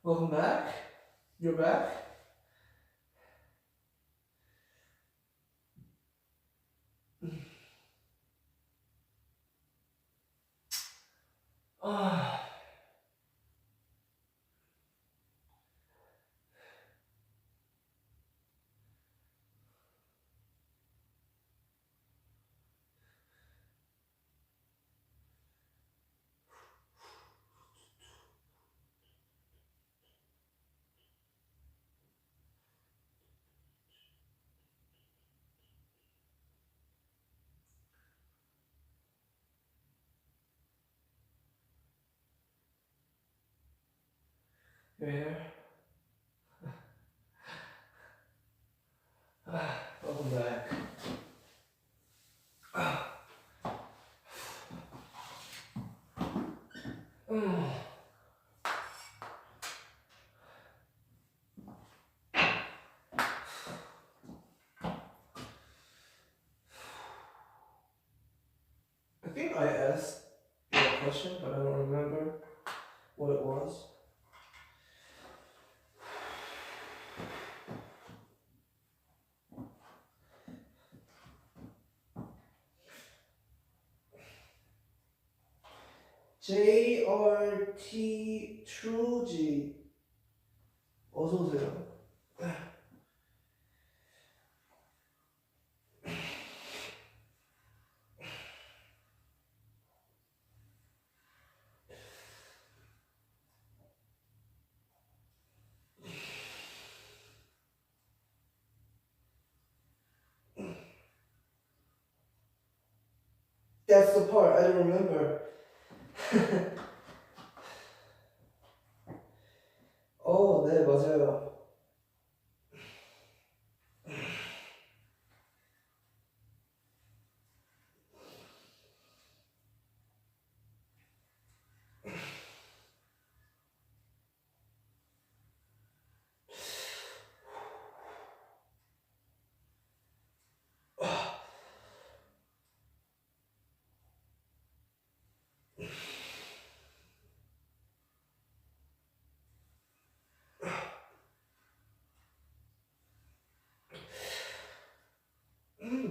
Welcome back. You're back. here. Welcome back. I think I asked you a question, but I don't remember what it was. JRT Truji 어서 오세요. That's the part I don't remember. 네, 맞아요.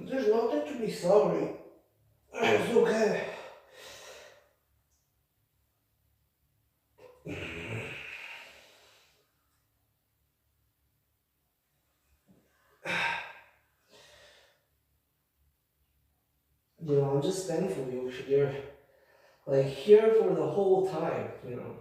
There's nothing to be sorry. It's okay. You know, I'm just thankful you're like here for the whole time, you know.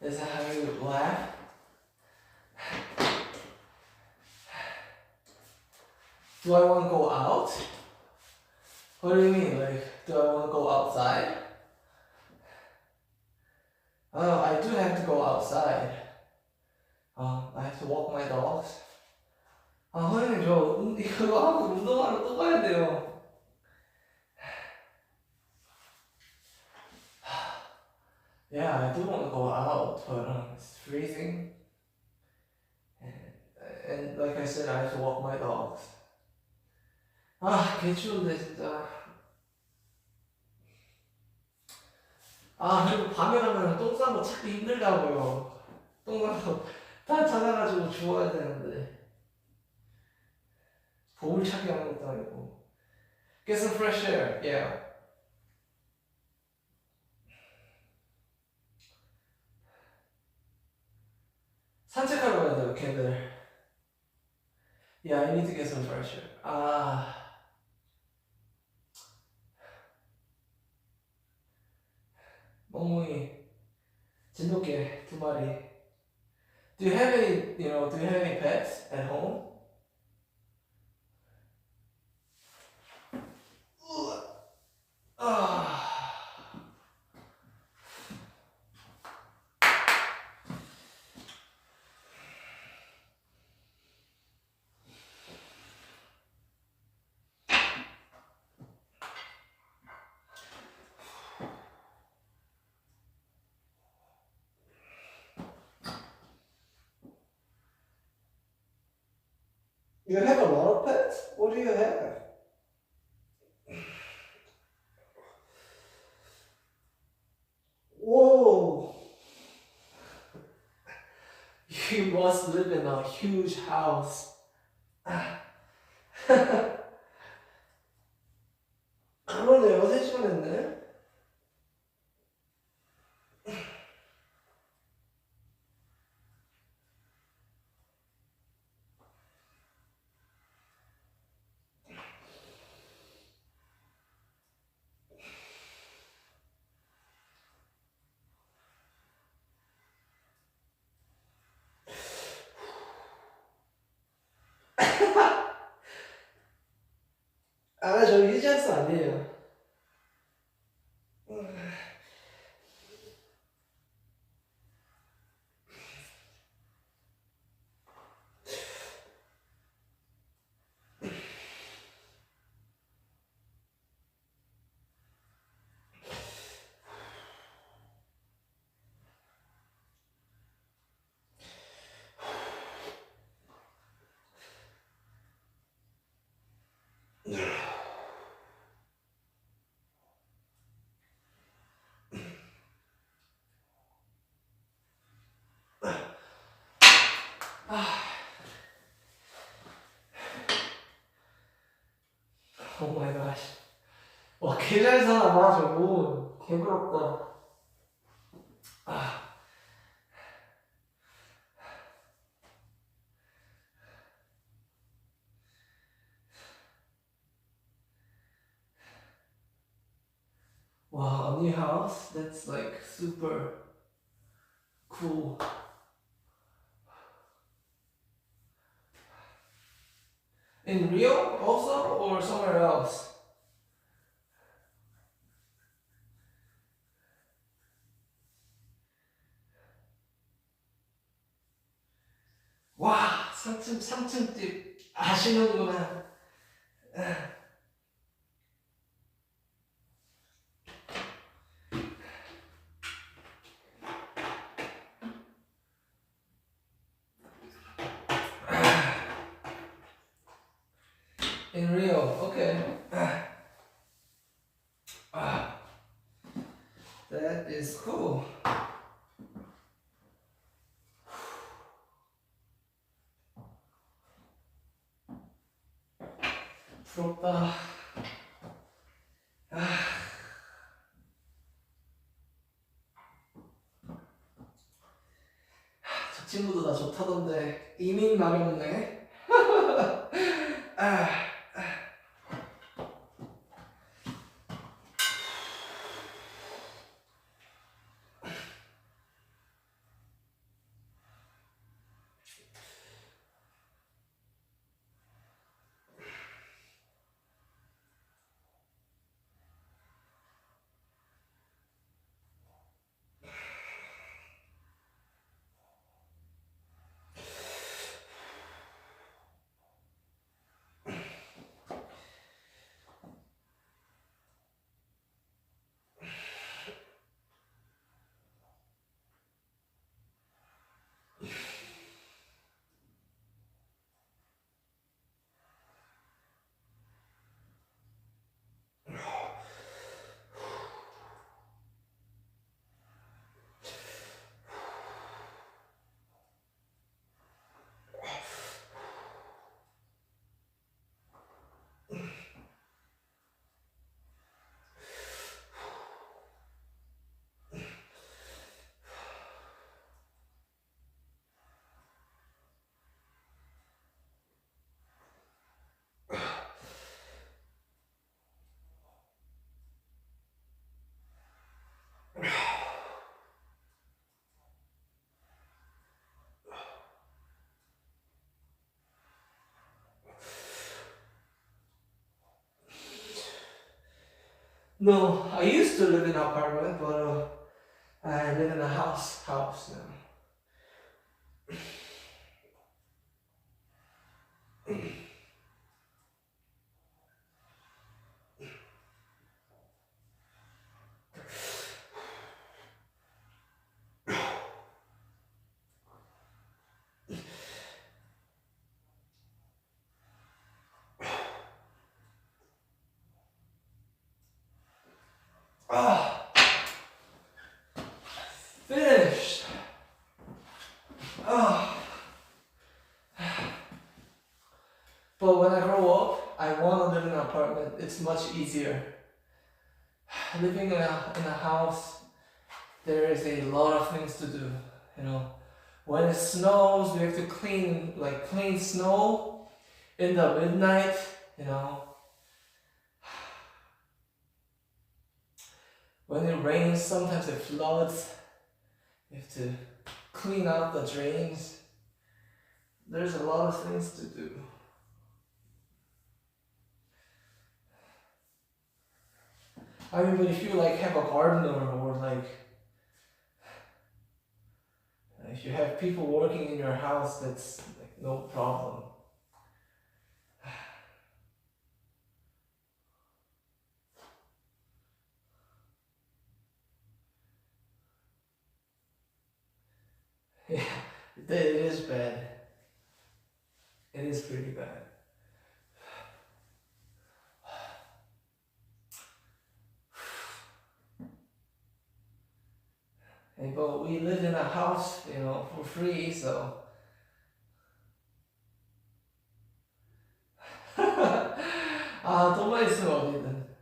Is that how you laugh? Do I want to go out? What do you mean? Like, do I want to go outside? Oh, I do have to go outside. I have to walk my dogs. 선생님, 이거 하고 운동하러 또 가야 돼요. Yeah, I do want to go out, but it's freezing. And like I said, I have to walk my dogs. 개 추운데 진짜. 그리고 밤에 가면 똥 싸는 거 찾기 힘들다고요. 똥 싸는 거 다 찾아가지고 주워야 되는데. 보물 찾기 하는 것도 아니고. Get some fresh air, yeah. 산책하러 가야 돼요, 걔들. Yeah, I need to get some fresh air. 멍멍이 진돗개 2마리. Do you have any pets at home? You have a lot of pets? What do you have? Whoa! We must live in a huge house. 그러네요. 3시간 했네. 아, 저 휴지한스 아니에요. 오 마이 갓. 와, 개 잘 살아, 저분. 개 부럽다. Wow, a new house? That's like super cool. In Rio also or somewhere else? 와, 3층집 아시는구나. In Rio, okay. That is cool. 부럽다. 저 친구도 나 좋다던데 이민 마렵네. No, I used to live in an apartment, but I live in a house now. Finished. easier. Living in a house, there is a lot of things to do, you know. When it snows, we have to clean snow in the midnight, you know. When it rains, sometimes it floods. You have to clean out the drains. There's a lot of things to do. I mean, but if you like have a gardener or like if you have people working in your house, that's like no problem. Yeah, it is bad. It is pretty bad. Hey, but we live in a house, you know, for free, so. 아, 돈만 있으면 어디든.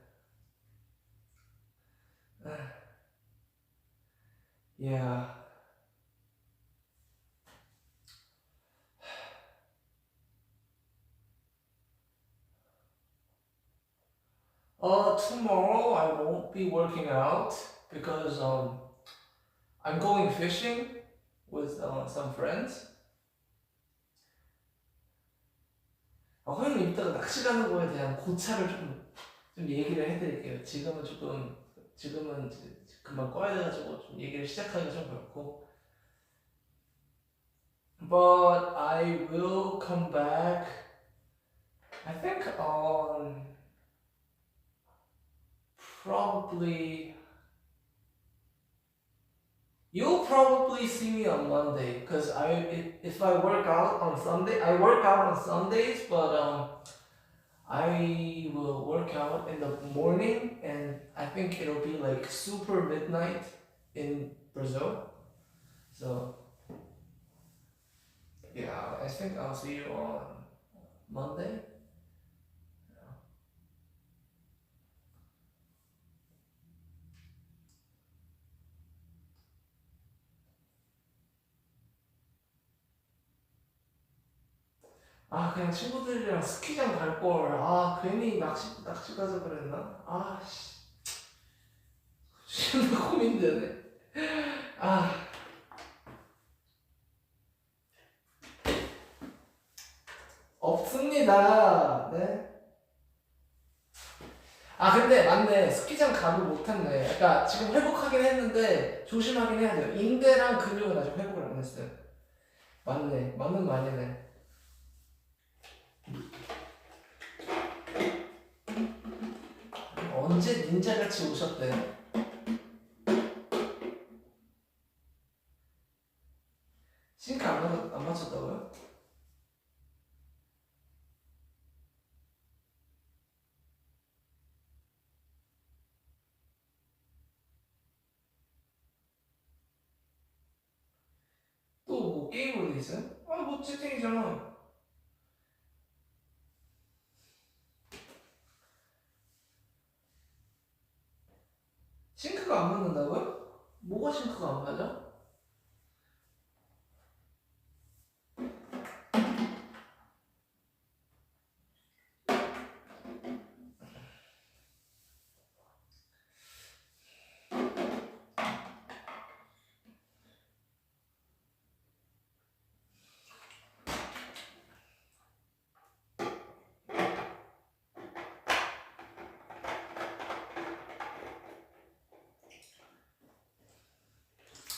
Yeah. Tomorrow I won't be working out because I'm going fishing with some friends. 형님 이따가 낚시 가는 거에 대한 고차를 좀 얘기를 해드릴게요. 지금은 이제 금방 꺼야 돼가지고 좀 얘기를 시작하기가 좀 그렇고. But I will come back. I think on probably you'll probably see me on Monday because if I work out on Sunday, I work out on Sundays, but I will work out in the morning, and I think it'll be like super midnight in Brazil. So yeah, I think I'll see you on Monday. 아, 그냥 친구들이랑 스키장 갈 걸. 아, 괜히 낚시 가자 그랬나? 아, 씨. 진짜 고민되네. 아. 없습니다. 네. 아, 근데 맞네. 스키장 가도 못했네. 그러니까 지금 회복하긴 했는데 조심하긴 해야 돼요. 인대랑 근육은 아직 회복을 안 했어요. 맞네. 맞는 말이네. 언제 닌자같이 오셨대? 싱크 안 맞췄다고요? 또 뭐 게임으로 돼 있어요? 아, 뭐 채팅이잖아. 싱크가 안 맞는다고요? 뭐가 싱크가 안 맞아?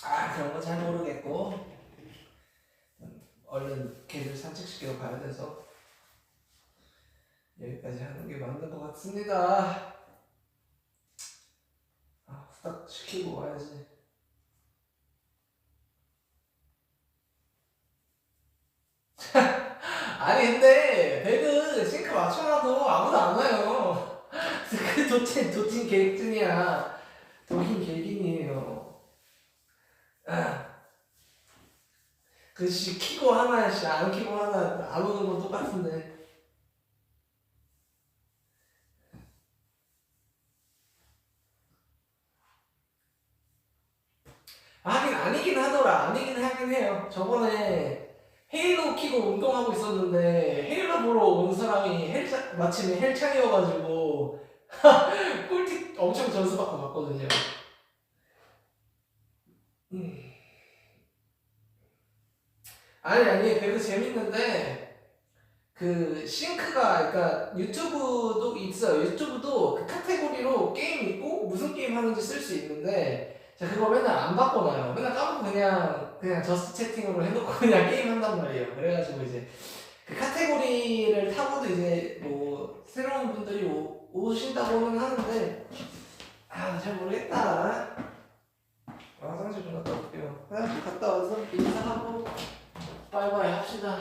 아, 그런 거 잘 모르겠고 얼른 개를 산책시키러 가야 돼서 여기까지 하는 게 맞는 것 같습니다. 아, 후딱 시키고 와야지. 아니 근데 배그 싱크 맞춰놔도 아무도 안 와요. 그 도찐 계획증이야. 도긴 계획이에요. 그씨 키고 하나 안 키고 하나 안 오는 건 똑같은데. 하긴 아니긴 하더라. 아니긴 하긴 해요. 저번에 헤일로 키고 운동하고 있었는데 헤일로 보러 온 사람이 마침 헬창이어가지고 꿀팁 엄청 점수 받고 갔거든요. 음. 아니 그래도 재밌는데 그 싱크가 그러니까 유튜브도 있어요. 유튜브도 그 카테고리로 게임 있고 무슨 게임 하는지 쓸 수 있는데 제가 그거 맨날 안 바꿔놔요. 맨날 까먹고 그냥 저스트 채팅으로 해놓고 그냥 게임 한단 말이에요. 그래가지고 이제 그 카테고리를 타고도 이제 뭐 새로운 분들이 오신다고는 하는데 잘 모르겠다. 화장실 좀 갔다 올게요. 화장실 갔다 와서 인사하고 바이바이 합시다.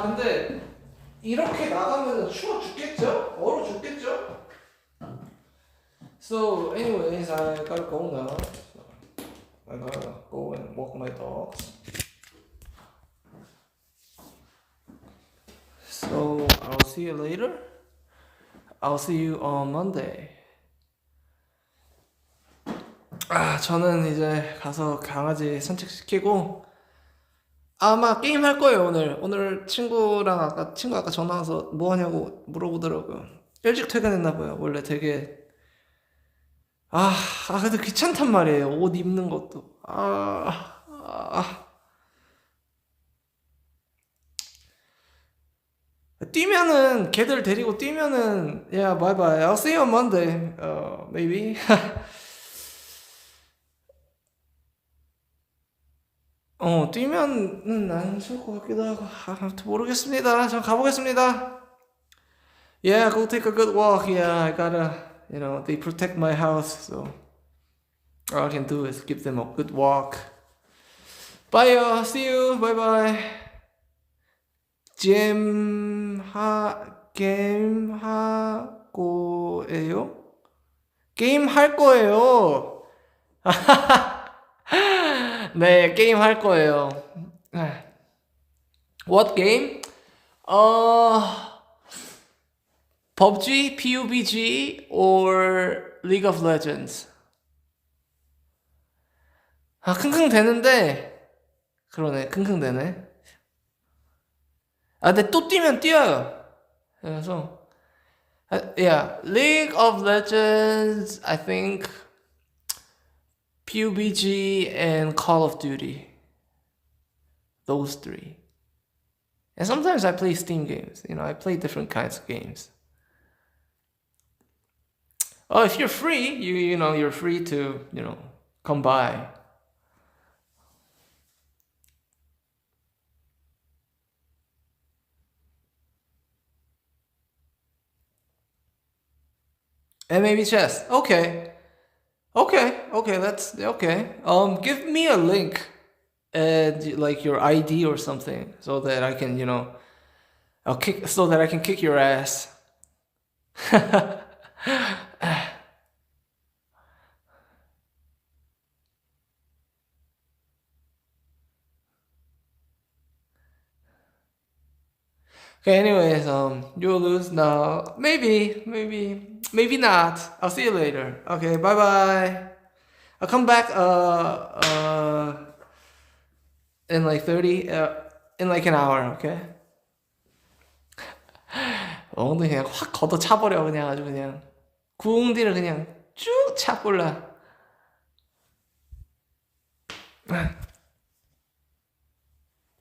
근데 이렇게 나가면 추워 죽겠죠? 얼어 죽겠죠? So anyways, I gotta go now. So I gotta go and walk my dogs. So I'll see you later. I'll see you on Monday. 저는 이제 가서 강아지 산책시키고 아마 게임 할 거예요 오늘. 오늘 친구 아까 전화 와서 뭐 하냐고 물어보더라고요. 일찍 퇴근했나 봐요. 원래 되게 그래도 귀찮단 말이에요. 옷 입는 것도. 뛰면은 걔들 데리고 뛰면은 yeah, bye bye. I'll see you on Monday. Maybe. 뛰면은 안 좋을 것 같기도 하고 아무튼 모르겠습니다. 전 가보겠습니다. Yeah, go take a good walk. Yeah, I gotta, they protect my house, so all I can do is give them a good walk. Bye, see you. Bye bye. 게임 하고에요? 게임 할 거예요. 네, 게임 할 거예요. What game? PUBG, PUBG, or League of Legends? 킁킁 되는데, 그러네, 킁킁 되네. 근데 또 뛰면 뛰어요. 그래서, yeah, League of Legends, I think, PUBG, and Call of Duty. Those three. And sometimes I play Steam games. I play different kinds of games. Oh, if you're free, you're free to, come by. And maybe chess. Okay. That's okay. Give me a link and like your ID or something so that I can, so that I can kick your ass. Okay, anyways, you'll lose now. Maybe not. I'll see you later. Okay, bye bye. I'll come back in like 30 in like an hour, okay? 엉덩이 그냥 확 걷어 차버려 그냥 아주 그냥 구웅디를 그냥 쭉 차볼라.